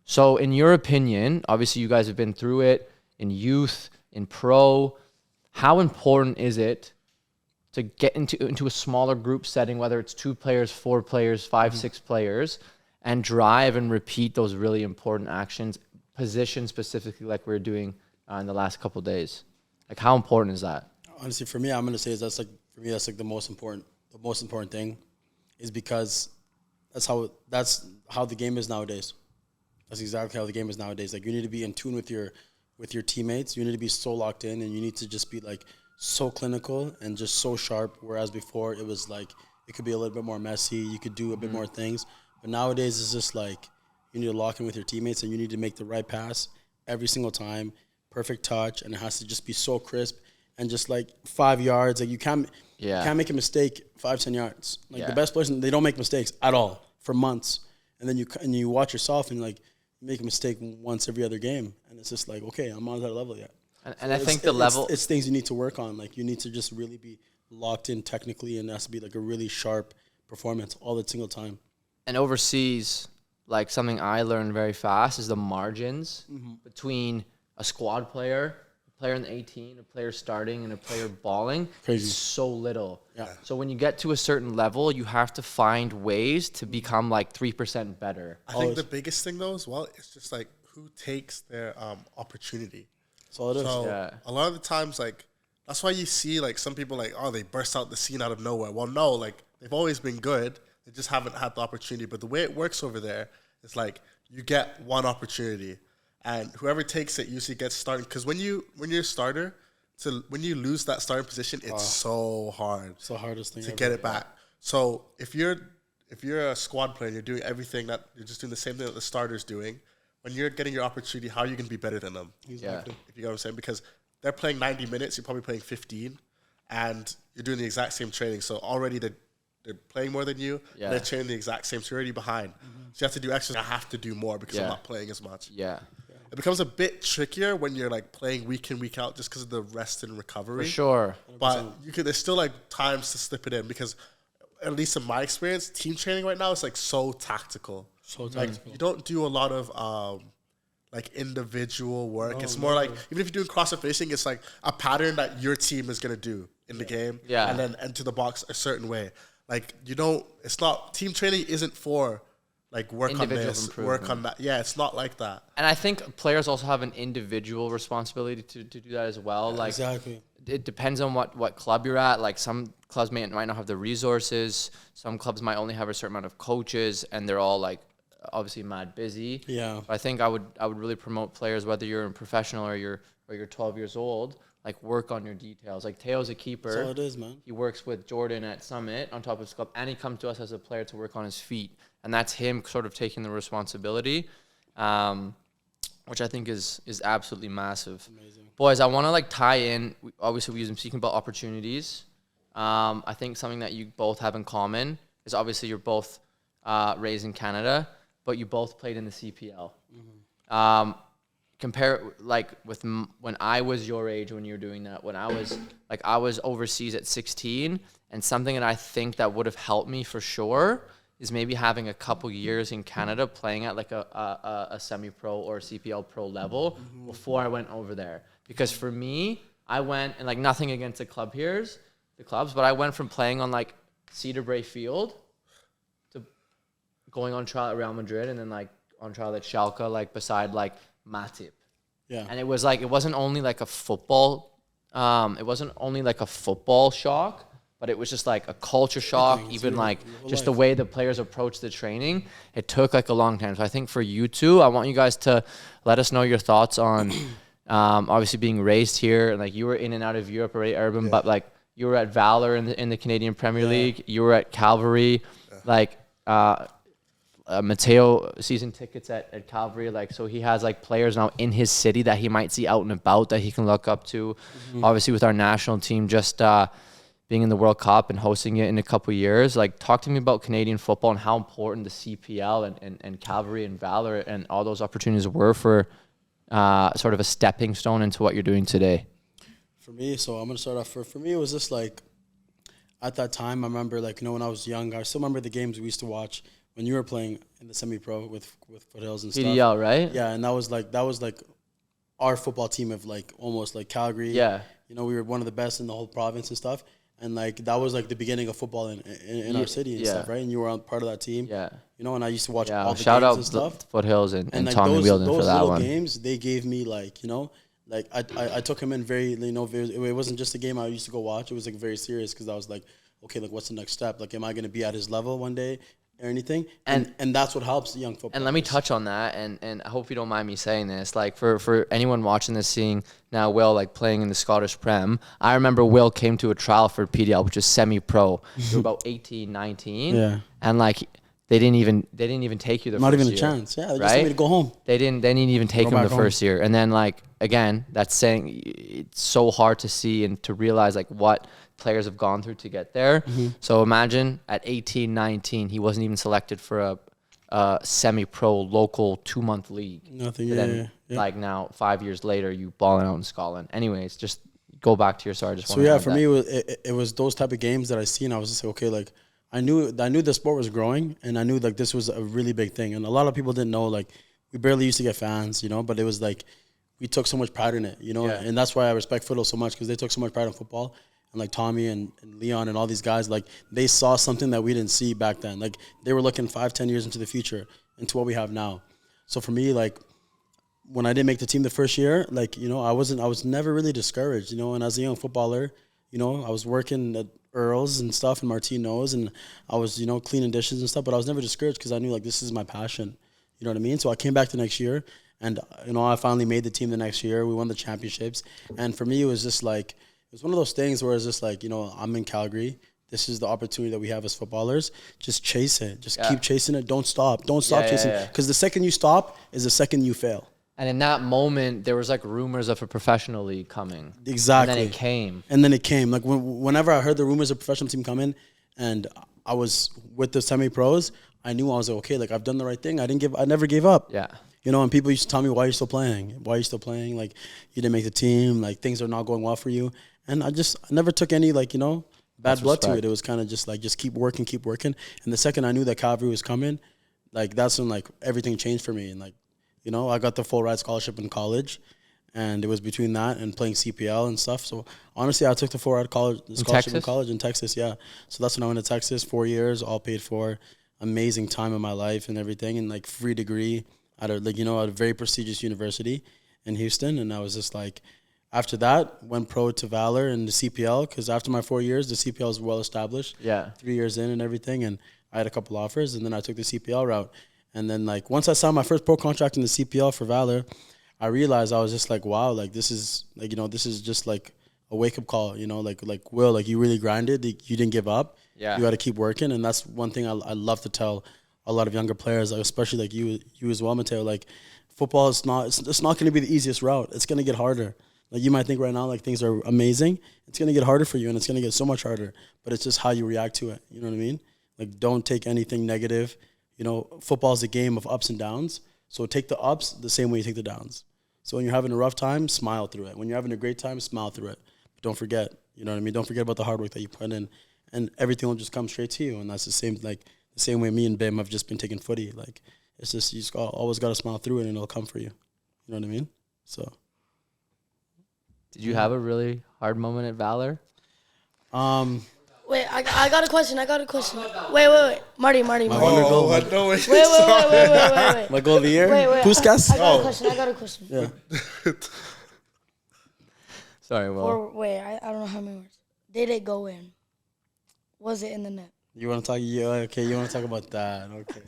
So in your opinion, obviously you guys have been through it in youth, in pro, how important is it to get into a smaller group setting, whether it's 2 players, 4 players, 5, 6 players, and drive and repeat those really important actions, position specifically like we were doing in the last couple of days? Like how important is that? honestly, for me, I'm gonna say that's like the most important thing, is because that's how the game is nowadays. That's exactly how the game is nowadays. Like you need to be in tune with your teammates. You need to be so locked in, and you need to just be like so clinical and just so sharp. Whereas before it was like it could be a little bit more messy. You could do a bit more things, but nowadays it's just like you need to lock in with your teammates, and you need to make the right pass every single time, perfect touch, and it has to just be so crisp and just like 5 yards. Like you can't make a mistake 5-10 yards. Like the best players, they don't make mistakes at all for months, and then you watch yourself and like you make a mistake once every other game, and it's just like, okay, I'm on that level yet. And I think the level it's things you need to work on. Like you need to just really be locked in technically, and it has to be like a really sharp performance all the single time. and overseas, like something I learned very fast is the margins between a squad player, a player in the 18, a player starting, and a player balling. Crazy. Is so little. Yeah. So when you get to a certain level, you have to find ways to become like 3% better. I think the biggest thing though as well is just like who takes their opportunity. That's all it is. So Yeah. a lot of the times, like that's why you see like some people like, oh, they burst out the scene out of nowhere. Well, no, like they've always been good. They just haven't had the opportunity. But the way it works over there is like you get one opportunity, and whoever takes it usually gets started. Because when you're a starter, when you lose that starting position, it's so hard. It's the hardest thing to ever. get it back. So if you're a squad player and you're doing everything that you're just doing the same thing that the starter's doing, when you're getting your opportunity, how are you going to be better than them? Exactly. If you know what I'm saying? Because they're playing 90 minutes, you're probably playing 15, and you're doing the exact same training. So already they're playing more than you, and they're training the exact same, so you're already behind. So you have to do extra. I have to do more because I'm not playing as much. Yeah. It becomes a bit trickier when you're like playing week in, week out just because of the rest and recovery. For sure. But there's still like times to slip it in, because at least in my experience, team training right now is like so tactical. So Like tactical. you don't do a lot of like individual work. It's more like even if you're doing CrossFit finishing, it's like a pattern that your team is gonna do in the game. Yeah. And then enter the box a certain way. Like you don't. It's not team training. Isn't for like work Individual on this, improvement. work on that. Yeah, it's not like that. And I think players also have an individual responsibility to do that as well. Like Exactly. it depends on what club you're at. Like some clubs might not have the resources. Some clubs might only have a certain amount of coaches, and they're all like obviously mad busy. Yeah. But I think I would really promote players, whether you're a professional or you're 12 years old, like work on your details. Like Teo's a keeper. That's all it is, man. He works with Jordan at Summit on top of his club, and he comes to us as a player to work on his feet. And that's him sort of taking the responsibility, which I think is absolutely massive. Amazing. Boys, I want to like tie in. Obviously, we've been speaking about opportunities. I think something that you both have in common is obviously you're both raised in Canada, but you both played in the CPL. Mm-hmm. Compare like with when I was your age when you were doing that. When I was overseas at 16, and something that I think that would have helped me for sure is maybe having a couple years in Canada playing at like a semi-pro or CPL pro level before I went over there. Because for me, I went, and like nothing against the clubs, but I went from playing on like Cedar Brae Field to going on trial at Real Madrid and then like on trial at Schalke, like beside like Matip. Yeah. And it was like, it wasn't only like a football shock, but it was just like a culture shock, even like just the way the players approach the training. It took like a long time. So I think for you two, I want you guys to let us know your thoughts on obviously being raised here. And like you were in and out of Europe already, Aribim, but like you were at Valor in the Canadian Premier League. You were at Calvary. Like Mateo season tickets at Calvary. Like, so he has like players now in his city that he might see out and about that he can look up to. Obviously with our national team just being in the World Cup and hosting it in a couple of years. Like, talk to me about Canadian football and how important the CPL and Calvary and Valor and all those opportunities were for sort of a stepping stone into what you're doing today. For me, so I'm going to start off. For me, it was just like, at that time, I remember, like, when I was young, I still remember the games we used to watch when you were playing in the semi-pro with Foothills and stuff. PDL, right? Yeah, and that was like our football team of, like, almost like Calgary. Yeah. We were one of the best in the whole province and stuff. And, like, that was, like, the beginning of football in our city and stuff, right? And you were part of that team. Yeah. And I used to watch all the shout games out and stuff. Foothills and like Tommy Wheeldon those for that little one. games, they gave me, like, like, I took him in very, it wasn't just a game I used to go watch. It was, like, very serious because I was like, okay, like, what's the next step? Like, am I going to be at his level one day or anything? And that's what helps the young football. And let me touch on that, and I hope you don't mind me saying this. Like, for anyone watching this, seeing now Will, like, playing in the Scottish Prem, I remember Will came to a trial for PDL, which is semi-pro. You were about 18, 19. Yeah. And, like, they didn't even take you the Not first even year. a chance. Yeah, they just right? told me to go home. They didn't even take Go him the back home. first year. And then, like, again, that's saying it's so hard to see and to realize, like, what players have gone through to get there. So imagine at 18, 19, he wasn't even selected for a semi-pro local 2-month league. Nothing, And then, yeah. like, now 5 years later, you balling out in Scotland. Anyways, just go back to your story. So yeah, for me, it was those type of games that I see, and I was just like, okay, like I knew the sport was growing, and I knew like this was a really big thing, and a lot of people didn't know. Like, we barely used to get fans, but it was like we took so much pride in it, and that's why I respect football so much, because they took so much pride in football. And like Tommy and Leon and all these guys, like they saw something that we didn't see back then. Like they were looking 5-10 years into the future, into what we have now. So for me, like when I didn't make the team the first year, like I was never really discouraged, and as a young footballer, I was working at Earl's and stuff and Martino's, and I was cleaning dishes and stuff, but I was never discouraged because I knew like this is my passion. You know what I mean? So I came back the next year, and I finally made the team the next year. We won the championships, and for me, it was just like. It was one of those things where it's just like, I'm in Calgary. This is the opportunity that we have as footballers. Just chase it. Just keep chasing it. Don't stop. Don't stop chasing it. Because the second you stop is the second you fail. And in that moment, there was like rumors of a professional league coming. Exactly. And then it came. Like whenever I heard the rumors of professional team coming and I was with the semi-pros, I knew I was like, okay, like I've done the right thing. I never gave up. Yeah. And people used to tell me, why are you still playing? Why are you still playing? Like, you didn't make the team. Like, things are not going well for you. And I never took any, like, bad blood to it. It was kind of just like, just keep working. And the second I knew that Calvary was coming, like that's when like everything changed for me. And like, you know, I got the full ride scholarship in college, and it was between that and playing CPL and stuff. So honestly, I took the full ride scholarship in college in Texas. Yeah. So that's when I went to Texas, 4 years, all paid for. Amazing time in my life and everything, and like free degree at a, like, you know, at a very prestigious university in Houston. And I was just like, after that, went pro to Valor and the CPL, because after my 4 years, the CPL is well established. Yeah. 3 years in and everything, and I had a couple offers, and then I took the CPL route. And then like once I signed my first pro contract in the CPL for Valor, I realized I was just like, wow, like this is like, you know, this is just like a wake up call, you know, like Will, like you really grinded, you didn't give up. Yeah. You got to keep working. And that's one thing I love to tell a lot of younger players, like, especially like you as well, Mateo. Like football is not, it's not going to be the easiest route. It's going to get harder. Like you might think right now, like things are amazing. It's going to get harder for you, and it's going to get so much harder. But it's just how you react to it. You know what I mean? Like don't take anything negative. You know, football is a game of ups and downs. So take the ups the same way you take the downs. So when you're having a rough time, smile through it. When you're having a great time, smile through it. But don't forget, you know what I mean? Don't forget about the hard work that you put in, and everything will just come straight to you. And that's the same way me and Bim have just been taking footy. Like it's just, you just always got to smile through it, and it'll come for you. You know what I mean? So. Did you have a really hard moment at Valor? Wait, I got a question. Wait. Marty. Oh, I know it. Wait. My goal of the year? Wait. Puskas? I got a question. Yeah. Sorry, Will. Or wait, I don't know how many words. Did it go in? Was it in the net? You want to talk? Yeah, okay. You want to talk about that? Okay.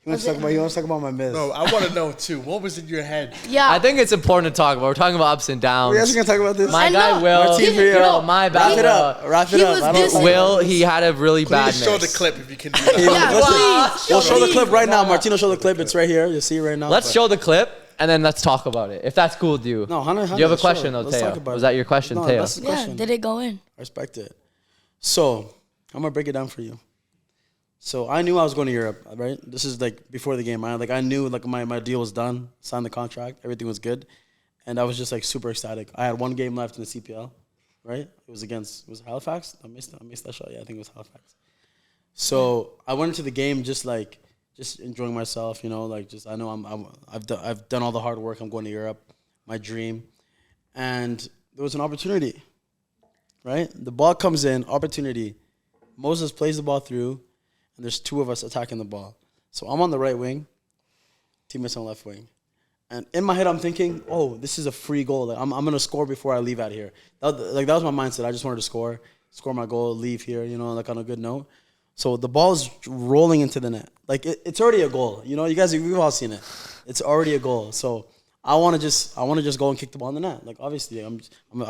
You want to talk about my miss? No, I want to know too. What was in your head? Yeah. I think it's important to talk about. We're talking about ups and downs. We're actually gonna talk about this. My guy Will. Martin, My bad. Wrap it up. Will, he had a really bad Please show miss. the clip if you can do that. We'll show the clip right now. Martino, show the clip. It's right here. You see right now. Let's show the clip, and then let's talk about it. If that's cool with you. No, 100. Do you have a question, though, Let's Teo? talk about Was it. that your question, No, Teo? that's the question. Did it go in? I respect it. So I'm gonna break it down for you. So I knew I was going to Europe, right? This is like before the game. I knew like my deal was done, signed the contract, everything was good, and I was just like super ecstatic. I had one game left in the CPL, right? It was Halifax? I missed that shot. Yeah, I think it was Halifax. So I went into the game just enjoying myself, you know, like just I know I've done all the hard work. I'm going to Europe, my dream, and there was an opportunity, right? The ball comes in, opportunity. Moses plays the ball through. And there's two of us attacking the ball. So I'm on the right wing, teammates on the left wing. And in my head, I'm thinking, oh, this is a free goal. Like, I'm going to score before I leave out here. That was my mindset. I just wanted to score my goal, leave here, you know, like on a good note. So the ball's rolling into the net. Like, it's already a goal. You know, we've all seen it. It's already a goal. So I want to just go and kick the ball in the net. Like, obviously, I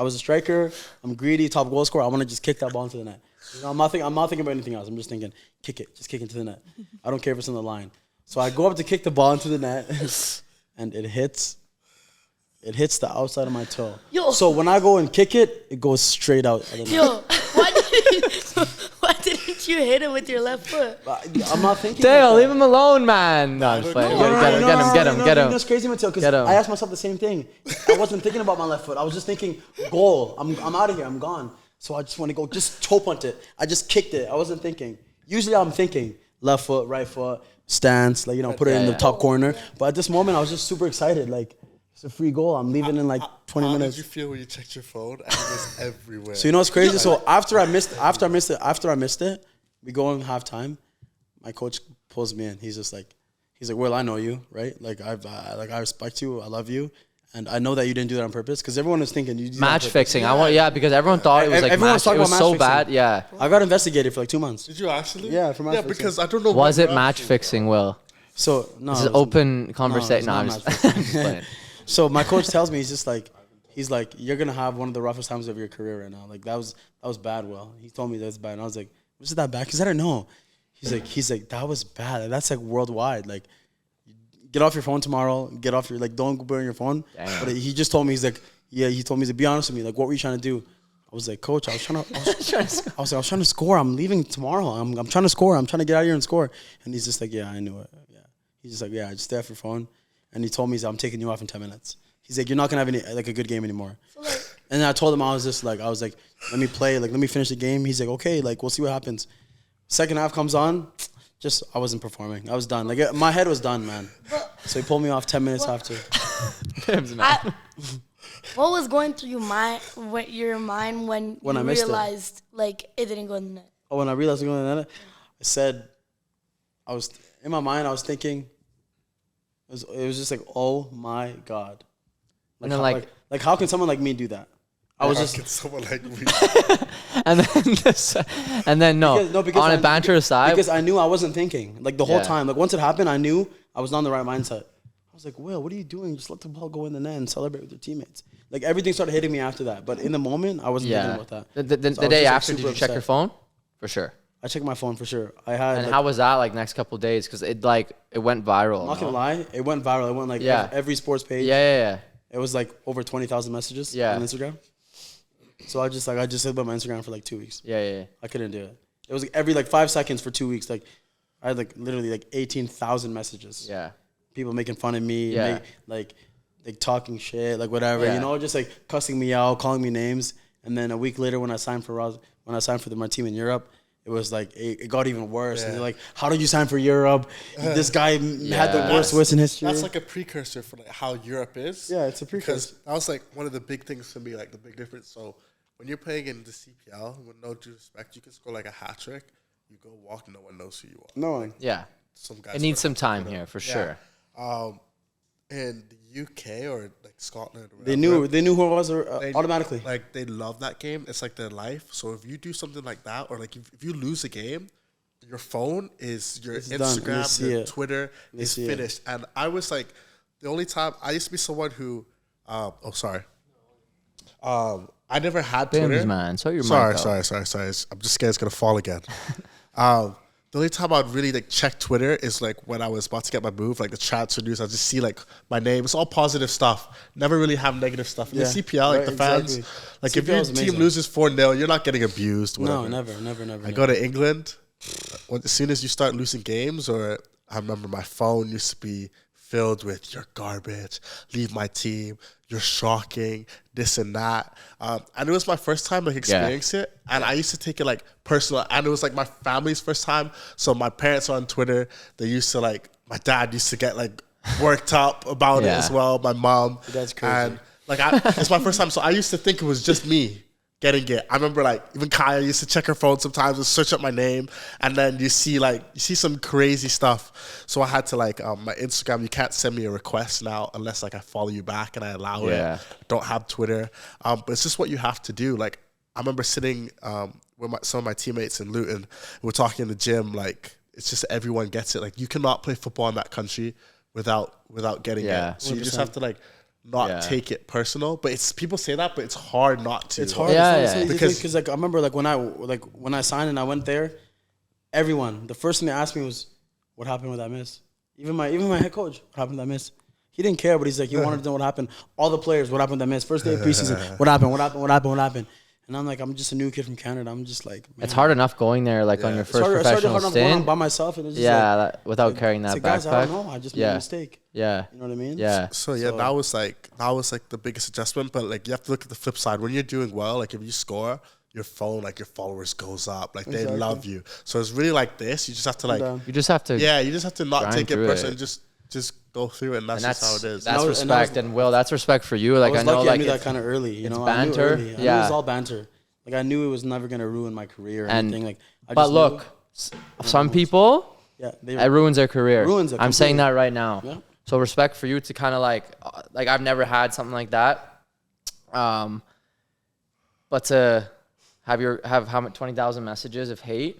was a striker. I'm greedy, top goal scorer. I want to just kick that ball into the net. You know, I'm not thinking about anything else. I'm just thinking, kick it. Just kick it into the net. I don't care if it's on the line. So I go up to kick the ball into the net, and it hits the outside of my toe. Yo. So when I go and kick it, it goes straight out of the net. Yo, why didn't you hit it with your left foot? I'm not thinking. Teo, leave him alone, man. No, I'm just playing. Get him. That's crazy, Mateo, because I asked myself the same thing. I wasn't thinking about my left foot. I was just thinking, goal. I'm out of here. I'm gone. So I just want to go, just toe punt it. I just kicked it. I wasn't thinking. Usually I'm thinking left foot, right foot, stance, like, you know, put it in the top corner. But at this moment, I was just super excited. Like, it's a free goal. I'm leaving in like 20 minutes. How did you feel when you checked your phone and it was everywhere? So you know what's crazy? So after I missed it, we go in halftime. My coach pulls me in. He's like, Will, I know you, right? Like I respect you. I love you. And I know that you didn't do that on purpose, because everyone was thinking you did match fixing. Because everyone thought it was like everyone was talking about match so fixing. bad. Yeah. I got investigated for like 2 months. Did you actually? Yeah, for match fixing. Because I don't know. Was it match fixing, Will? So no, This is open conversation. No, I'm it's just not match playing. So my coach tells me, he's like, you're gonna have one of the roughest times of your career right now. Like that was bad, Will. He told me that's bad, and I was like, was it that bad? Because I didn't know. He's like, that was bad. Like, that's like worldwide. Like, get off your phone tomorrow. Get off your, like, don't go on your phone. Damn. But he just told me, he told me to be honest with me. Like, what were you trying to do? I was like, Coach, I was trying to score. I'm leaving tomorrow. I'm trying to score. I'm trying to get out of here and score. And he's just like, yeah, I knew it. Yeah. He's just like, yeah, just stay off your phone. And he told me, I'm taking you off in 10 minutes. He's like, you're not gonna have a good game anymore. So like, And then I told him I was like, let me play, like let me finish the game. He's like, okay, like we'll see what happens. Second half comes on, I wasn't performing. I was done. Like my head was done, man. So he pulled me off 10 minutes after. What was going through your mind when I you missed realized like it didn't go in the net? Oh, when I realized I'm going to the net, I was in my mind. I was thinking, it was just like, oh my God. And then like how can someone like me do that? I was just someone like me. and then because on a banter aside, because I knew I wasn't thinking like the whole Yeah. time. Like once it happened, I knew I was not in the right mindset. I was like, Will, what are you doing? Just let the ball go in the net and celebrate with your teammates. Like everything started hitting me after that. But in the moment, I wasn't thinking about that. The So I was day just, after, did you check your phone? For sure. I checked my phone for sure. I had. And how was that like next couple of days? Because it went viral. I'm not gonna lie, it went viral. It went like every sports page. Yeah. It was like over 20,000 messages on Instagram. So I just hit about my Instagram for like 2 weeks. Yeah. I couldn't do it. It was like every like 5 seconds for 2 weeks. Like I had like literally like 18,000 messages. Yeah. People making fun of me, Yeah. like talking shit, like whatever, Yeah. you know, just like cussing me out, calling me names. And then a week later, when I signed for my team in Europe, it was like it got even worse. And they're like, "How did you sign for Europe? This guy had the worst in history." That's like a precursor for like how Europe is. Yeah, it's a precursor. Because that was like one of the big things for me, like the big difference. So when you're playing in the CPL, with no due respect, you can score like a hat trick. You go walk, no one knows who you are. No one. Yeah. Some guys It needs some time here for sure. In the UK or like Scotland, or They whatever, knew who I was they- automatically. Like they love that game. It's like their life. So if you do something like that, or like if you lose a game, your phone is your It's done, and they Instagram, see your it. Twitter They is see it. finished. And I was like, the only time I used to be someone who, I never had Twitter. Bims, man. So your Sorry. mic out. I'm just scared it's gonna fall again. The only time I'd really like check Twitter is like when I was about to get my move, like the transfer news. I just see like my name. It's all positive stuff. Never really have negative stuff. In the CPL, like right, the fans, exactly. like CPL if your is team amazing. loses 4-0, you're not getting abused. Whatever. No, never. I go to England. As soon as you start losing games, or I remember my phone used to be filled with "you're garbage, leave my team, you're shocking, this and that," and it was my first time like experiencing it, and I used to take it like personal, and it was like my family's first time. So my parents are on Twitter. They used to like my dad used to get like worked up about it as well. My mom, That's crazy. and like it's my first time, so I used to think it was just me getting it. I remember like even Kaya used to check her phone sometimes and search up my name, and then you see some crazy stuff. So I had to like my Instagram, you can't send me a request now unless like I follow you back and I allow it. Don't have Twitter, but it's just what you have to do. Like I remember sitting with some of my teammates in Luton. We're talking in the gym. Like it's just everyone gets it. Like you cannot play football in that country without getting it. So you just 100%. have to like not take it personal. But it's people say that, but it's hard not to. It's hard. Because like I remember like when I signed and I went there, everyone, the first thing they asked me was, "What happened with that miss?" Even my head coach, "What happened with that miss?" He didn't care, but he's like, he wanted to know what happened. All the players, "What happened with that miss?" First day of preseason, "What happened?" And I'm like, I'm just a new kid from Canada. I'm just like, man. It's hard enough going there like on your first It's professional hard enough going stint. by myself. And it's just Without carrying that like, guys, backpack. I don't know. I just made a mistake. Yeah. You know what I mean? Yeah. So that was like the biggest adjustment. But like you have to look at the flip side. When you're doing well, like if you score, your phone, like your followers goes up. Like they love you. So it's really like this. You just have to like You just have to you just have to not grind take it through personally. it. Just go through it, and that's just how it is. That's And I was- respect. And Will, that's respect for you. Like I was I know lucky like I knew that it's- kind of early. You know, banter. I knew early. I knew it was all banter. Like I knew it was never gonna ruin my career or anything. Like, but look, some people, it it ruins their career. Ruins it I'm saying completely. that right now. Yeah. So respect for you to kind of like I've never had something like that. But to have how much 20,000 messages of hate,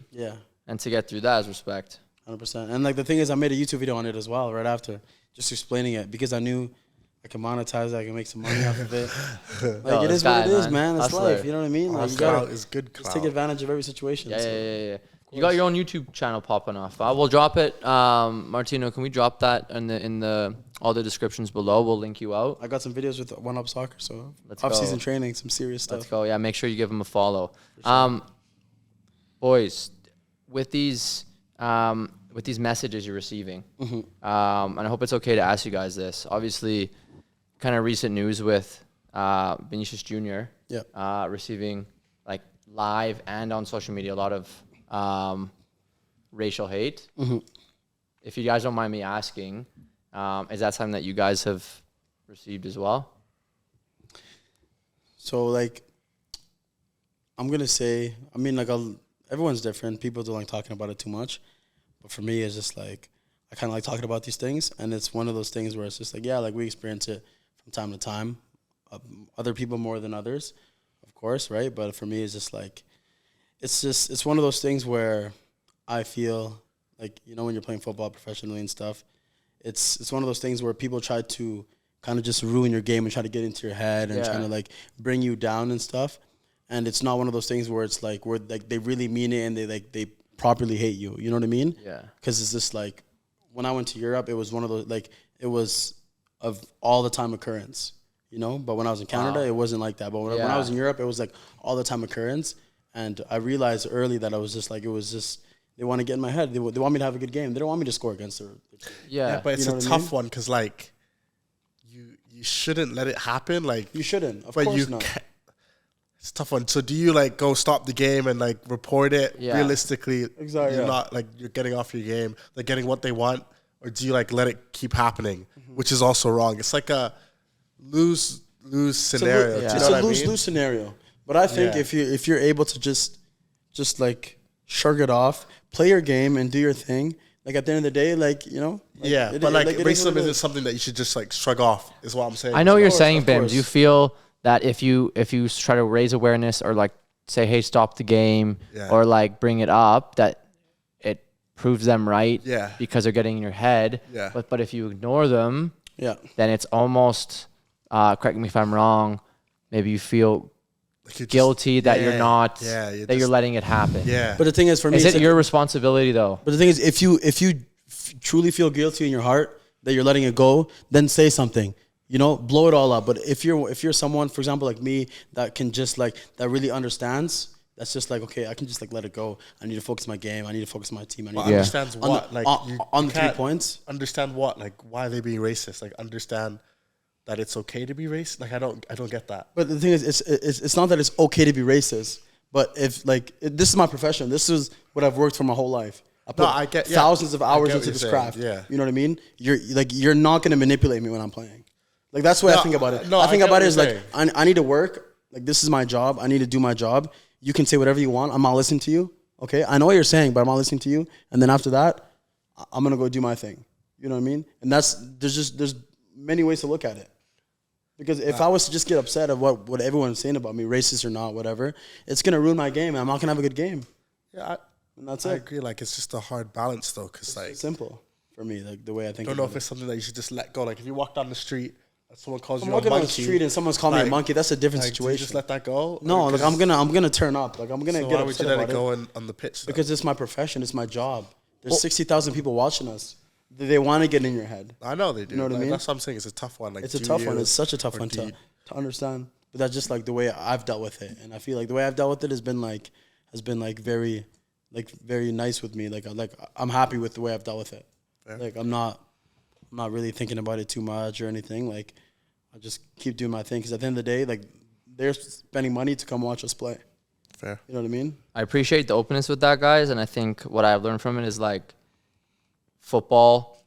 and to get through that is respect. 100%. And like the thing is, I made a YouTube video on it as well right after, just explaining it because I knew I can monetize it, I can make some money off of it. Like it is what it is, man. It's Hustler. life. You know what I mean? Like you Crowd gotta is good. just take advantage of every situation. Yeah, so. yeah. You got your own YouTube channel popping off. We'll drop it. Martino, can we drop that in the all the descriptions below? We'll link you out. I got some videos with One Up Soccer, so Let's off-season go. training, some serious stuff. Let's go. Yeah, make sure you give them a follow. Boys, with these messages you're receiving, and I hope it's okay to ask you guys this. Obviously, kind of recent news with Vinicius Jr. receiving like live and on social media a lot of racial hate. If you guys don't mind me asking, is that something that you guys have received as well? So like, I'm gonna say, I mean, like, everyone's different. People don't like talking about it too much, but for me, it's just like I kind of like talking about these things, and it's one of those things where it's just like, yeah, like we experience it from time to time. Other people more than others, of course, right? But for me, it's just like, it's one of those things where I feel like, you know, when you're playing football professionally and stuff, it's one of those things where people try to kind of just ruin your game and try to get into your head and trying to like bring you down and stuff. And it's not one of those things where it's like where like they really mean it and they properly hate you. You know what I mean? Yeah. Because it's just like when I went to Europe, it was one of those like it was of all the time occurrence. You know, but when I was in Canada, it wasn't like that. But when I was in Europe, it was like all the time occurrence. And I realized early that I was just like, it was just, they want to get in my head. They want me to have a good game. They don't want me to score against their team. Yeah. But it's You know a what I tough mean? one because, like, you shouldn't let it happen. Like, You shouldn't. Of but course you not. it's a tough one. So do you, like, go stop the game and, like, report it realistically? Exactly, You're yeah. not, like, you're getting off your game. They're getting what they want. Or do you, like, let it keep happening, which is also wrong. It's like a lose scenario. Do you know It's what a I mean? lose-lose scenario. But I think if you're able to just like shrug it off, play your game and do your thing, like at the end of the day, like, you know. Like, but like it is what racism it isn't is. something that you should just like shrug off, is what I'm saying. I know what you're course, saying, of Bim. course. Do you feel that if you try to raise awareness or like say, hey, stop the game or like bring it up, that it proves them right because they're getting in your head. Yeah. But if you ignore them, then it's almost, correct me if I'm wrong, maybe you feel Like you're guilty that you're not, that that you're letting it happen. But the thing is, for me, Is it's it like- your responsibility though? But the thing is, if you truly feel guilty in your heart that you're letting it go, then say something. You know, blow it all up. But if you're someone, for example, like me, that can just like that really understands, that's just like, okay, I can just like let it go. I need to focus my game. I need to focus my team. I need to Understands what? Like on you the 3 can't points. Understand what? Like why are they being racist? Like understand that it's okay to be racist. Like I don't get that. But the thing is, it's not that it's okay to be racist. But if like this is my profession, this is what I've worked for my whole life. I put thousands of hours into this craft. Yeah. You know what I mean? You're not gonna manipulate me when I'm playing. Like that's the way I think about it. No, I think I get about what it is you're like I need to work. Like this is my job. I need to do my job. You can say whatever you want. I'm not listening to you. Okay, I know what you're saying, but I'm not listening to you. And then after that, I'm gonna go do my thing. You know what I mean? And there's many ways to look at it. Because if I was to just get upset at what everyone's saying about me, racist or not, whatever, it's gonna ruin my game, and I'm not gonna have a good game. Yeah, And that's I it. agree. Like it's just a hard balance though, because like It's simple for me, like the way I think. I don't know about if it's something that you should just let go. Like if you walk down the street and someone calls I'm you a walking on monkey, the street and someone's calling me a like- monkey. That's a different like, do you situation. just let that go. No, Or like because- I'm gonna turn up. Like I'm gonna So get why would upset you let about it it. go on the pitch? Though? Because it's my profession. It's my job. There's 60,000 people watching us. They want to get in your head. I know they do. You know what I Like, mean? That's what I'm saying. It's a tough one. Like It's a do tough you, one. It's such a tough or one do to you- understand. But that's just like the way I've dealt with it, and I feel like the way I've dealt with it has been very nice with me. Like I'm happy with the way I've dealt with it. Fair. Like I'm not really thinking about it too much or anything. Like I just keep doing my thing because at the end of the day, like they're spending money to come watch us play. Fair. You know what I mean? I appreciate the openness with that, guys. And I think what I've learned from it is like football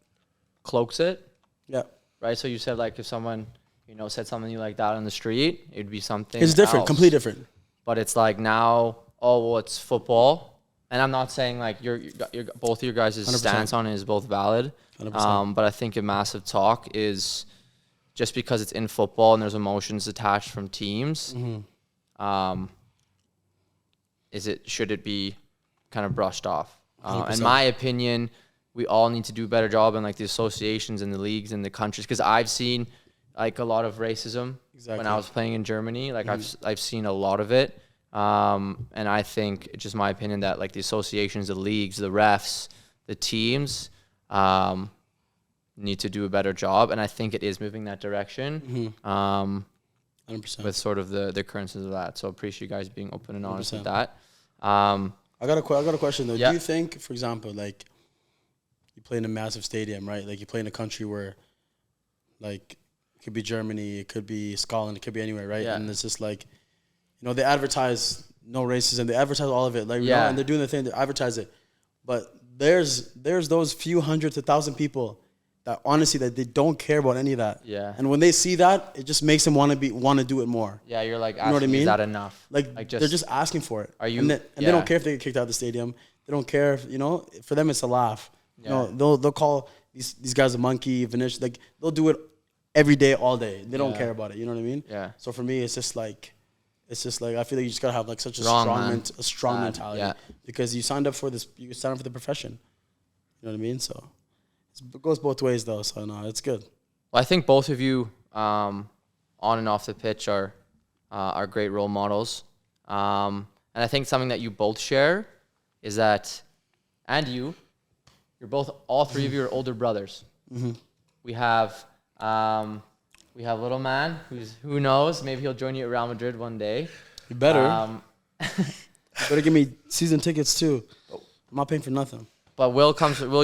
cloaks it, Yeah. right? So you said like if someone, said something to you like that on the street, it'd be something It's different, else. completely different. But it's like now, it's football. And I'm not saying like your both of your guys' 100%. stance on it is both valid. 100%. But I think a massive talk is just because it's in football and there's emotions attached from teams. Mm-hmm. Should it be kind of brushed off? In 100%. my opinion, we all need to do a better job in like the associations and the leagues and the countries, because I've seen like a lot of racism when I was playing in Germany. Like I've seen a lot of it, and I think it's just my opinion that like the associations, the leagues, the refs, the teams need to do a better job, and I think it is moving that direction. 100%. With sort of the occurrences of that. So appreciate you guys being open and honest 100%. with that. I got a question though. Yeah. Do you think, for example, like you play in a massive stadium, right? Like you play in a country where, like, it could be Germany, it could be Scotland, it could be anywhere, right? Yeah. And it's just like, you know, they advertise no racism. They advertise all of it. Like, you know, and they're doing the thing. They advertise it. But there's those few hundred to 1,000 people that honestly that they don't care about any of that. Yeah. And when they see that, it just makes them want to do it more. Yeah, you're like, you know what I mean? Is that enough? Like they're just asking for it. Are you? And they don't care if they get kicked out of the stadium. They don't care if, you know, for them it's a laugh. Yeah. You know, they'll call these guys a monkey, Vanish. Like they'll do it every day, all day. They don't care about it. You know what I mean? Yeah. So for me, it's just like I feel like you just gotta have like such a strong mentality because you signed up for this. You signed up for the profession. You know what I mean? So it goes both ways though. So no, it's good. Well, I think both of you, on and off the pitch, are great role models. And I think something that you both share is that, and you're both, all three of you are older brothers. Mm-hmm. We have little man who knows, maybe he'll join you at Real Madrid one day. You better. You better give me season tickets too. I'm not paying for nothing. But Will,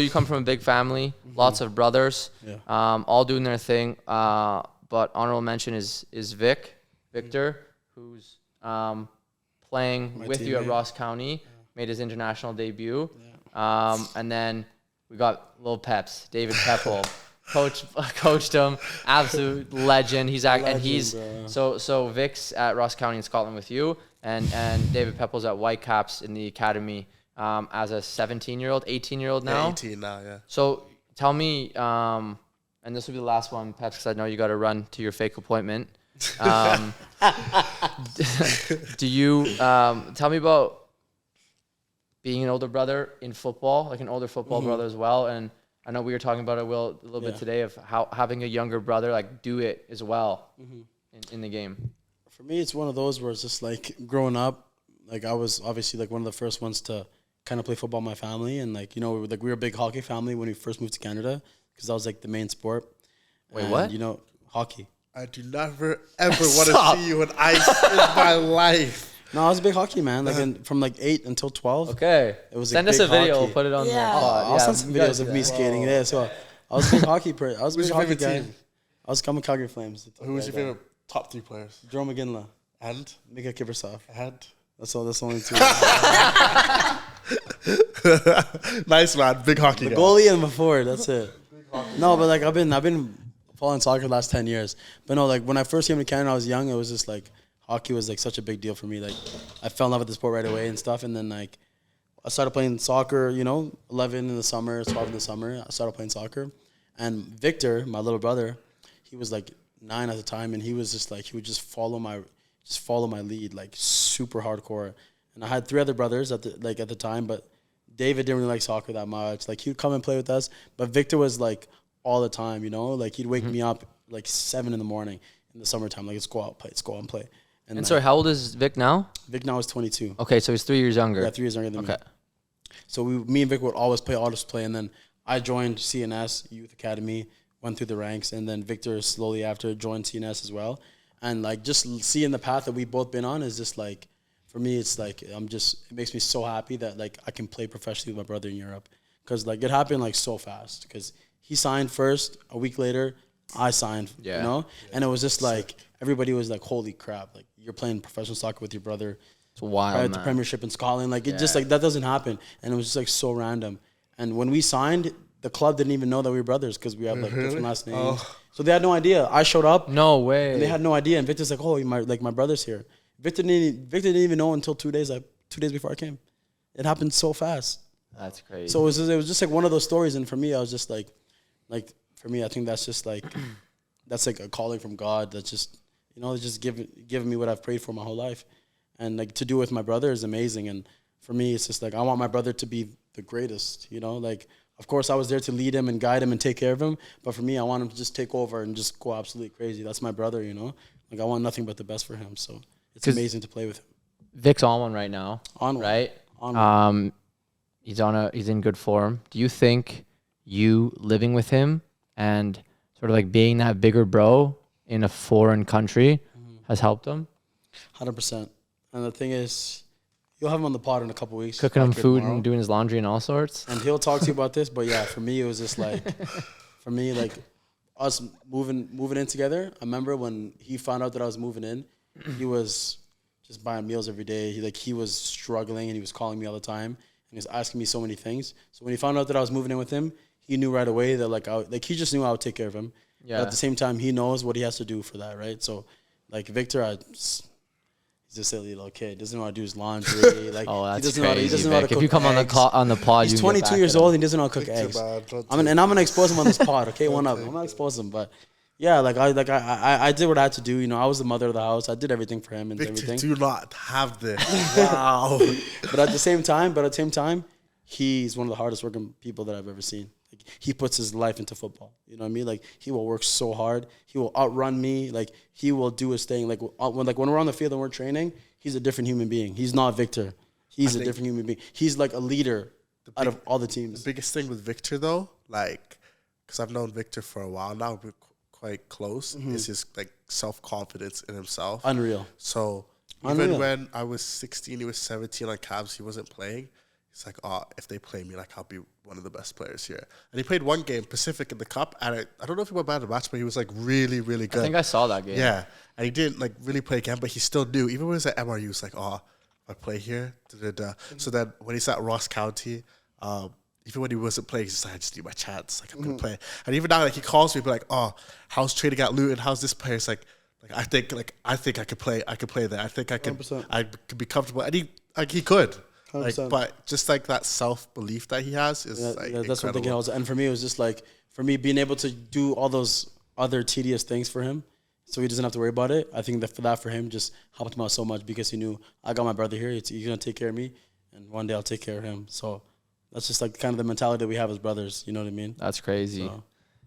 you come from a big family, lots of brothers, all doing their thing. But honorable mention is Victor, who's playing with you at Ross County, made his international debut. And then we got little Peps, David Pepple, coached him, absolute legend. So Vic's at Ross County in Scotland with you, and David Pepple's at Whitecaps in the academy. As a 17-year-old, 18-year-old now? Yeah, 18 now, yeah. So tell me, and this will be the last one, Peps, because I know you got to run to your fake appointment. Do you, tell me about being an older brother in football, like an older football brother as well. And I know we were talking about it, Will, a little bit today of how having a younger brother, like, do it as well in the game. For me, it's one of those where it's just like growing up, like I was obviously like one of the first ones to kind of play football in my family, and like, you know, we were a big hockey family when we first moved to Canada because that was like the main sport. Wait, and, what? you know, hockey. I do never ever want to see you on ice in my life. No, I was a big hockey man, like from like 8 until 12. Okay. It was Send like us a big video, hockey. we'll put it on Yeah. the pod. I'll send some videos of me skating there. So I was a big hockey I was a Who's big your hockey favorite guy. team? I was coming Calgary Flames. Who was your favorite top 3 players? Jerome McGinley, And? Mika Kiprasov. And? That's all. That's the only 2. Nice, man. Big hockey The guy. goalie and the forward. That's it. No, but like I've been following soccer the last 10 years. But no, like when I first came to Canada, I was young. It was just like hockey was like such a big deal for me. Like I fell in love with the sport right away and stuff. And then like I started playing soccer. You know, 11 in the summer, 12 in the summer. I started playing soccer. And Victor, my little brother, he was like 9 at the time, and he was just like he would just follow my lead, like super hardcore. And I had 3 other brothers at the time, but David didn't really like soccer that much. Like he would come and play with us, but Victor was like all the time, you know. Like he'd wake me up like 7 in the morning in the summertime, like let's go out, let's go out and play. And like, sorry, how old is Vic now? Vic now is 22. Okay, so he's 3 years younger. Yeah, 3 years younger than me. So me and Vic would always play, and then I joined CNS Youth Academy, went through the ranks, and then Victor slowly after joined CNS as well. And like just seeing the path that we've both been on is just like, for me, it's like it makes me so happy that like I can play professionally with my brother in Europe, because like it happened like so fast. Because he signed first, a week later, I signed. You know, and it was just like everybody was like, "Holy crap! Like you're playing professional soccer with your brother." It's wild, At the Premiership in Scotland, like it just like that doesn't happen, and it was just like so random. And when we signed, the club didn't even know that we were brothers because we have like different last names. So they had no idea. I showed up. No way. And they had no idea. And Victor's like, "Oh, my brother's here." Victor didn't even know until 2 days before I came. It happened so fast. That's crazy. So it was just like one of those stories. And for me, I was just like for me, I think that's just like that's like a calling from God. That's just, you know, just giving me what I've prayed for my whole life, and like to do it with my brother is amazing. And for me, it's just like I want my brother to be the greatest. You know, like of course I was there to lead him and guide him and take care of him, but for me, I want him to just take over and just go absolutely crazy. That's my brother. You know, like I want nothing but the best for him. So it's amazing to play with him. Vic's on one right now. On one. Right? On one. He's in good form. Do you think you living with him and sort of like being that bigger bro in a foreign country has helped him? 100%. And the thing is, you'll have him on the pod in a couple weeks. Cooking him food and doing his laundry and all sorts. And he'll talk to you about this. But yeah, for me, it was just like, for me, like us moving in together. I remember when he found out that I was moving in, he was just buying meals every day. He was struggling and he was calling me all the time and he was asking me so many things. So when he found out that I was moving in with him, he knew right away that he just knew I would take care of him. Yeah. But at the same time, he knows what he has to do for that, right? So like Victor, he's a silly little kid. Doesn't know how to do his laundry. Like, oh, that's he doesn't crazy. He doesn't know how to cook if you come eggs. on the pod, He's you 22 years old and he doesn't know how to cook Victor, eggs. man, I'm gonna expose him on this pod. Okay, I'm not expose him, but yeah, I did what I had to do. You know, I was the mother of the house. I did everything for him and Victor, everything. do not have this. Wow. But at the same time, he's one of the hardest working people that I've ever seen. Like, he puts his life into football. You know what I mean? Like, he will work so hard. He will outrun me. Like, he will do his thing. Like when we're on the field and we're training, he's a different human being. He's not Victor. He's a different human being. He's like a leader out of all the teams. The biggest thing with Victor, though, like, because I've known Victor for a while now, we're quite close, is his like self-confidence in himself. Unreal. So even when I was 16, he was 17 on Cavs, he wasn't playing. He's like, oh, if they play me, like, I'll be one of the best players here. And he played one game, Pacific, in the Cup, and I don't know if he went bad at the match, but he was, like, really, really good. I think I saw that game. Yeah. And he didn't, like, really play again, but he still knew. Even when he was at MRU, he was like, oh, if I play here, da-da-da. So then when he's at Ross County, even when he wasn't playing, he's just like, I just need my chance. Like, I'm going to play. And even now, like, he calls me, be like, oh, how's training at Luton? How's this player? It's like I think I could play. I could play there. I think I could. 100%. I could be comfortable. And he could. Like, but just like that self belief that he has is like that's what I'm thinking. And for me, it was just like being able to do all those other tedious things for him, so he doesn't have to worry about it. I think that for him just helped him out so much because he knew I got my brother here. He's gonna take care of me, and one day I'll take care of him. So that's just like kind of the mentality that we have as brothers. You know what I mean? That's crazy. So.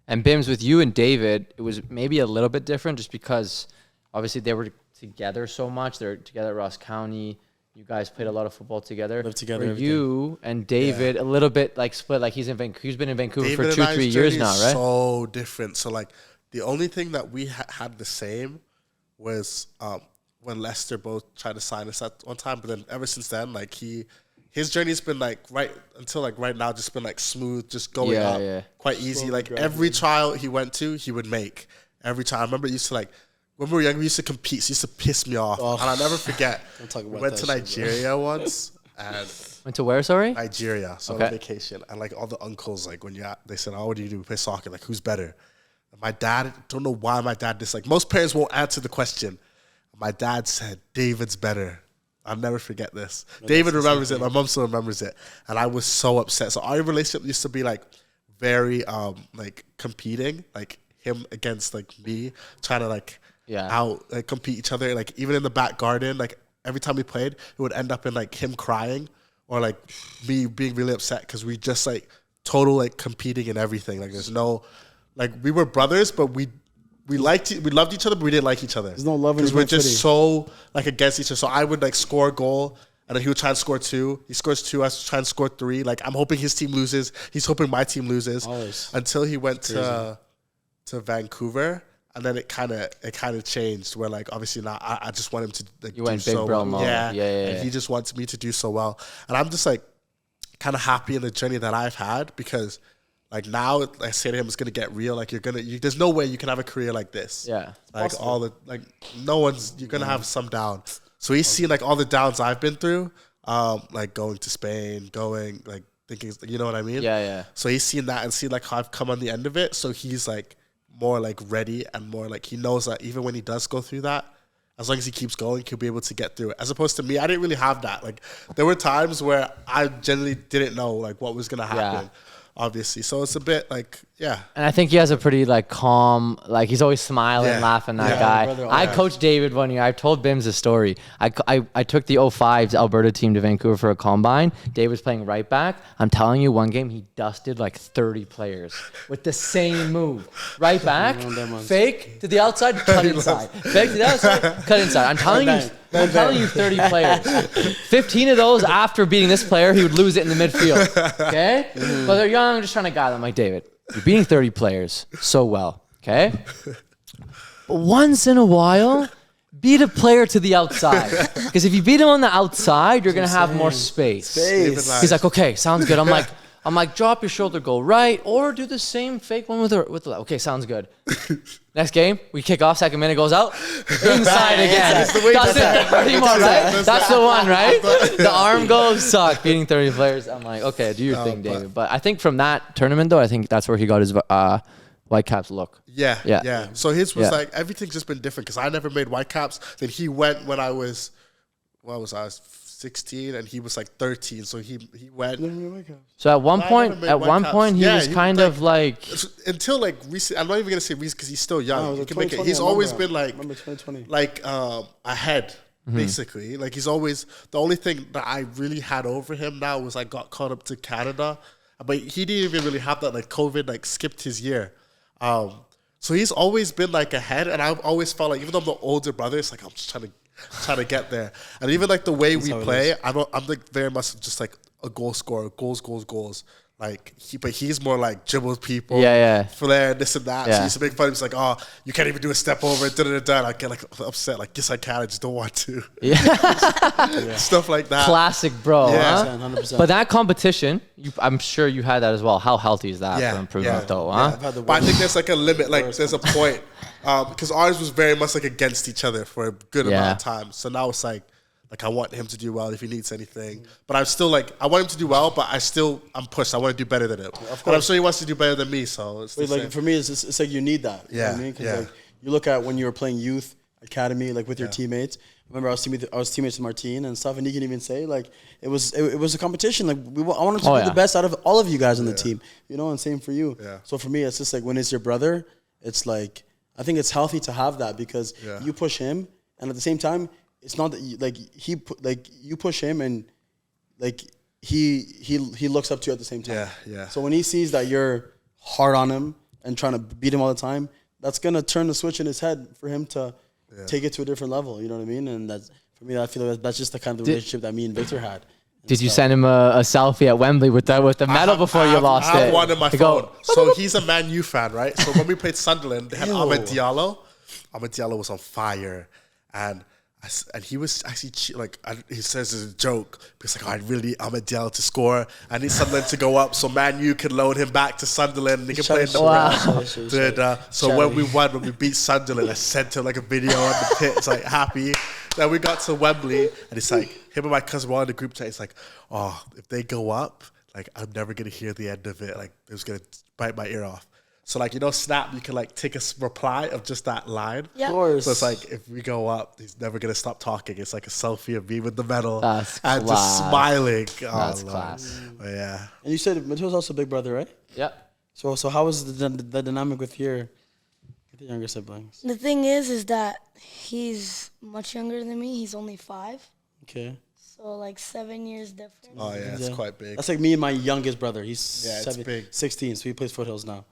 And Bims, with you and David, it was maybe a little bit different just because obviously they were together so much. They're together at Ross County. You guys played a lot of football together. Lived together. Were you and David a little bit like split? Like he's been in Vancouver David for 2-3 years now, right? So different. So like the only thing that we had the same was when Leicester both tried to sign us at one time. But then ever since then, like his journey's been like right now, just been like smooth, just going up, quite easy. Slowly, like gradually. Every trial he went to, he would make every time. I remember it used to like. When we were young, we used to compete. So it used to piss me off. And I'll never forget. We went to Nigeria once. And went to where, sorry? Nigeria. So on vacation. And like all the uncles, like when they said, oh, what do you do? We play soccer. Like, who's better? And my dad, don't know why my dad just like, most parents won't answer the question. My dad said, David's better. I'll never forget this. David remembers it. My mom still remembers it. And I was so upset. So our relationship used to be like very like competing, like him against like me, trying to like, compete each other. Like even in the back garden, like every time we played, it would end up in like him crying or like me being really upset because we just like total like competing in everything. Like there's no, like we were brothers, but we loved each other, but we didn't like each other. There's no love in because we're just so like against each other. So I would like score a goal. And then he would try and score 2. He scores 2. I was trying to score 3. Like I'm hoping his team loses. He's hoping my team loses. Until he went to Vancouver. And then it kind of changed where like obviously now I just want him to like you went big bro mode. Yeah. And he just wants me to do so well. And I'm just like kind of happy in the journey that I've had because like now I say to him it's gonna get real. Like there's no way you can have a career like this. Yeah. Like all the like you're gonna have some down. So he's seen like all the downs I've been through, like going to Spain, like thinking, you know what I mean? Yeah. So he's seen that and seen like how I've come on the end of it. So he's like more like ready and more like he knows that even when he does go through that, as long as he keeps going, he'll be able to get through it. As opposed to me, I didn't really have that. Like there were times where I generally didn't know like what was gonna happen. Obviously, so it's a bit like And I think he has a pretty like calm, like he's always smiling, laughing. That guy. I coached David one year. I've told Bims a story. I took the 05's Alberta team to Vancouver for a combine. David was playing right back. I'm telling you, one game he dusted like 30 players with the same move. Right back, fake to the outside, cut inside. Fake to the outside, cut inside. I'm telling you, 30 players. 15 of those after beating this player, he would lose it in the midfield. Okay, but they're young. I'm just trying to guide them like David. You're beating 30 players so well, okay? But once in a while, beat a player to the outside. Because if you beat him on the outside, you're going to have more space. He's like, okay, sounds good. I'm like, I'm like, drop your shoulder, go right, or do the same fake one with the left. Okay, sounds good. Next game, we kick off, second minute goes out, inside again. That's it, pretty much, right? That's the one, right? The arm goes, suck, beating 30 players. I'm like, okay, do your thing, David. But I think from that tournament, though, I think that's where he got his Whitecaps look. Yeah. So his was like, everything's just been different because I never made Whitecaps. Then he went when I was, I was 16 and he was like 13. So he went. So at one point, he was kind of like until like recent. I'm not even gonna say recent because he's still young. No, he can make it. He's always been like, remember 2020. like ahead. Basically, like he's always the only thing that I really had over him now was I got caught up to Canada, but he didn't even really have that. Like COVID, like skipped his year. So he's always been like ahead, and I've always felt like even though I'm the older brother, it's like I'm just trying to get there. And even like the way we play, I'm like very much just like a goal scorer, goals. Like but he's more like dribbles people, flair, this and that. So he's to make fun. He's like, oh, you can't even do a step over, and I get like upset. Like, yes, I can. I just don't want to. Stuff like that. Classic, bro. Yeah, Huh? 100%. But that competition, I'm sure you had that as well. How healthy is that for improvement, though? Huh? But I think there's like a limit. Like there's a point because ours was very much like against each other for a good amount of time. So now it's like I want him to do well if he needs anything. But I'm still like, I want him to do well, but I'm pushed. I want to do better than him. But I'm sure he wants to do better than me. So it's like for me, it's like you need that. You know what I mean? 'Cause like you look at when you were playing youth academy, like with your teammates. Remember, I was teammates with Martine and stuff, and he can even say like it was a competition. Like I wanted to be the best out of all of you guys on the team, you know, and same for you. Yeah. So for me, it's just like when it's your brother, it's like I think it's healthy to have that because you push him, and at the same time. It's not that you push him and like he looks up to you at the same time. Yeah. So when he sees that you're hard on him and trying to beat him all the time, that's gonna turn the switch in his head for him to take it to a different level. You know what I mean? And that's for me. I feel like that's just the kind of relationship that me and Victor had. Did you send him a selfie at Wembley with the medal before you lost it? I have one in my phone. So he's a Man U fan, right? So when we played Sunderland, they had Ahmed Diallo. Ahmed Diallo was on fire, and he was actually he says it's a joke because like I really need Ahmed Diallo to score. I need Sunderland to go up so Man U can loan him back to Sunderland and he can play in the ground. So when we beat Sunderland, I sent him like a video on the pitch, like happy. Then we got to Wembley and it's like him and my cousin were on the group chat. It's like, oh, if they go up, like I'm never gonna hear the end of it. Like it was gonna bite my ear off. So like, you know, Snap, you can like take a reply of just that line. Yeah. Of course. So it's like, if we go up, he's never going to stop talking. It's like a selfie of me with the medal. That's and class. just smiling. That's class. But yeah. And you said Mateo's also a big brother, right? Yeah. So how was the dynamic with your younger siblings? The thing is that he's much younger than me. He's only 5. Okay. So like 7 years difference. Oh yeah, it's quite big. That's like me and my youngest brother. He's it's big. 16, so he plays Foothills now.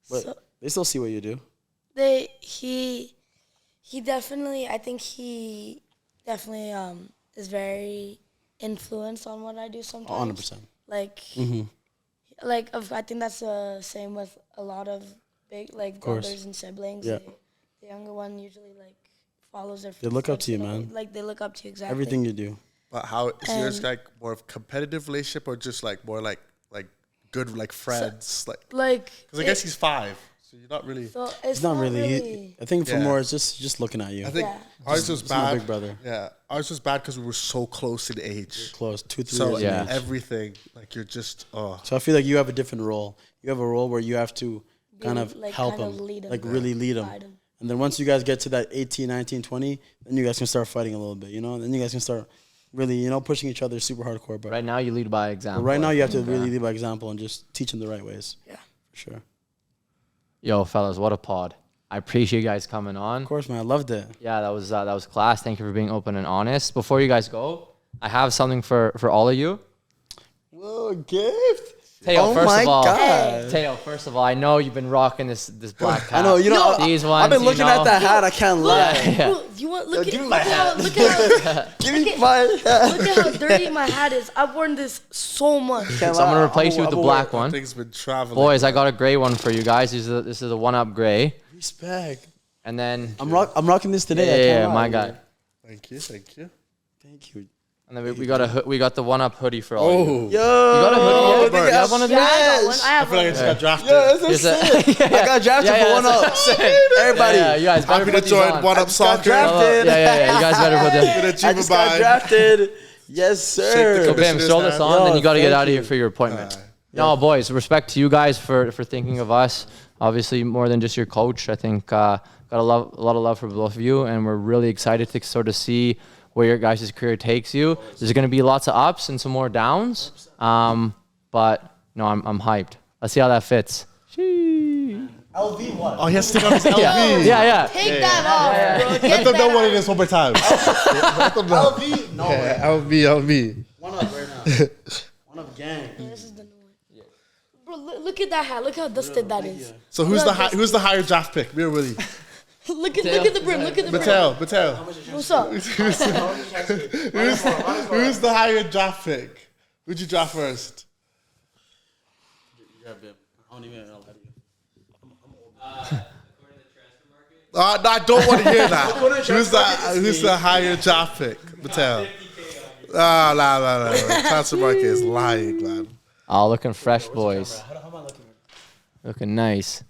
But So they still see what you do. he definitely, I think he definitely is very influenced on what I do sometimes. 100%. Like, I think that's the same with a lot of big brothers and siblings. Yeah. The younger one usually like follows their. They look up footsteps to you, in a way. man. Like they look up to you exactly. Everything you do. But how is yours like more of a competitive relationship or just like more like good like friends? Because I guess he's 5, so you're not really. So It's not really. I think for more, it's just looking at you. I think ours was my bad. big brother. Yeah, ours was bad because we were so close in age. Close, 2-3 So years. in age. everything like you're just So I feel like you have a different role. You have a role where you have to kind of help him, really lead him. And then once you guys get to that 18, 19, 20, then you guys can start fighting a little bit, you know? Then you guys can start really, you know, pushing each other super hardcore. But Right now, you lead by example. right now, you have to really lead by example and just teach them the right ways. Yeah. For sure. Yo, fellas, what a pod. I appreciate you guys coming on. Of course, man. I loved it. Yeah, that was class. Thank you for being open and honest. Before you guys go, I have something for all of you. Whoa, gift. Teo, God. Teo, first of all, I know you've been rocking this black hat. I know, you know, these ones. I've been looking at that hat. I can't lie. Yeah. You want Yo, look give me at my look hat. at look at Give me my hat. look at how dirty my hat is. I've worn this so much. So I'm gonna replace you with the black one. Things been traveling. Boys, I got a gray one for you guys. This is a 1-up gray. Respect. And then I'm rocking this today. I can't lie. my guy. Thank you. Thank you. And then we got the 1UP hoodie for all of you. Yo, You got a hoodie? look You at have one of these? I got one. I I have feel like I one. just got drafted. Yeah, that's Is that- sick. I got drafted for one up. Everybody. Yeah, you guys better Happy to put these join on. 1UP Soccer. drafted. Yeah. You guys better put them. Gonna I achieve just a got vibe. drafted. Yes, So, sir. Bam, Commissioner's show this hand. on, Yo, then you got to get thank out of you. here for your appointment. No, boys, respect to you guys for thinking of us. Obviously, more than just your coach. I think got a lot of love for both of you, and we're really excited to sort of see where your guys' career takes you. There's going to be lots of ups and some more downs, but no, I'm hyped. Let's see how that fits. LV what? Oh, he has to stick on his LV. Yeah. Take that off, bro. Let them know what it is one more time. Let them know. LV? No Yeah, LV. One up right now. One up gang. This is the new one. Bro, look at that hat. Look how dusted that is. So who's the higher draft pick? Me or Willie? Look at the brim. Look at the brim. Mateo. What's up? Who's the higher draft pick? Who'd you draft first? I don't even know how to No, I don't want to hear that. Who's the higher draft pick? Mateo. Nah. Transfer market is lying, man. Oh, looking fresh, boys. How am I looking? Looking nice.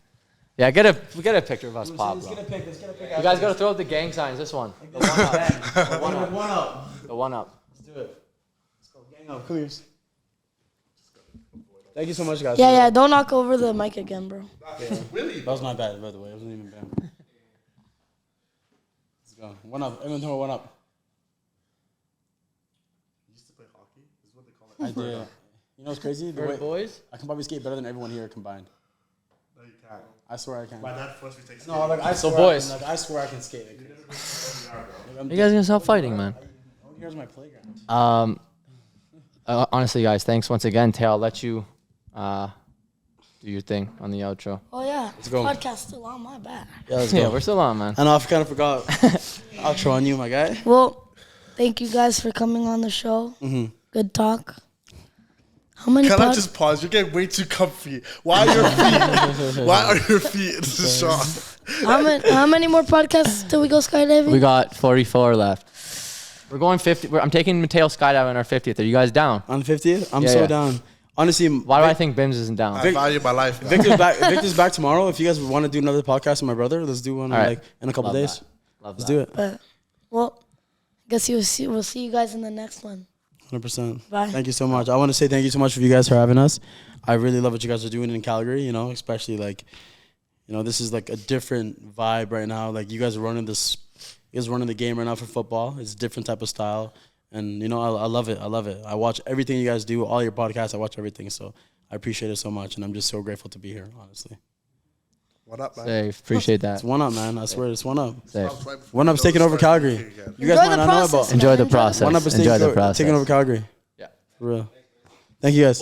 Yeah, get a picture of us, pop, bro. Let's get a pick. You guys got to throw up the gang signs. This one. The one up. One up. The one up. Let's do it. Let's go. Gang up. Come here. Thank you so much, guys. Yeah. Don't knock over the mic again, bro. Really? That was my bad, by the way. It wasn't even bad. Let's go. One up. Everyone throw one up. You used to play hockey? Is what they call it. I did. You know what's crazy? The way, Boys? I can probably skate better than everyone here combined. No, you can't. I swear I can. My dad forced me to take No, like I swear. boys. I swear I can skate. Like, You guys gonna stop fighting, man? here's my playground. Honestly, guys, thanks once again. Tay, I'll let you do your thing on the outro. Oh yeah. Let's go. Podcast still on my back. Yeah, let's Yeah, go. we're still on, man. I know I kind of forgot. Outro on you, my guy. Well, thank you guys for coming on the show. Mm-hmm. Good talk. How many? Can I just pause? You're getting way too comfy. Why are your feet in the shot? How many more podcasts till we go skydiving? We got 44 left. We're going 50. I'm taking Mateo skydiving on our 50th. Are you guys down? On the 50th? I'm Yeah, so yeah. down. Honestly, Why do I think Bims isn't down? I value my life, man. Victor's back tomorrow. If you guys want to do another podcast with my brother, let's do one All right. like in a couple Love days. that. Love Let's that. do it. But, well, I guess we'll see you guys in the next one. 100%. Bye. Thank you so much. I want to say thank you so much for you guys for having us. I really love what you guys are doing in Calgary, you know, especially like, you know, this is like a different vibe right now. Like you guys are running the game right now for football. It's a different type of style. And, you know, I love it. I love it. I watch everything you guys do, all your podcasts. I watch everything. So I appreciate it so much. And I'm just so grateful to be here, honestly. What up, man? Safe. Appreciate that. It's one up, man. I swear it's one up. Safe. One up's taking over Calgary. You guys Enjoy might the not know process, about man. Enjoy the process. one up is Enjoy the process. taking over Calgary. Yeah. For real. Thank you guys.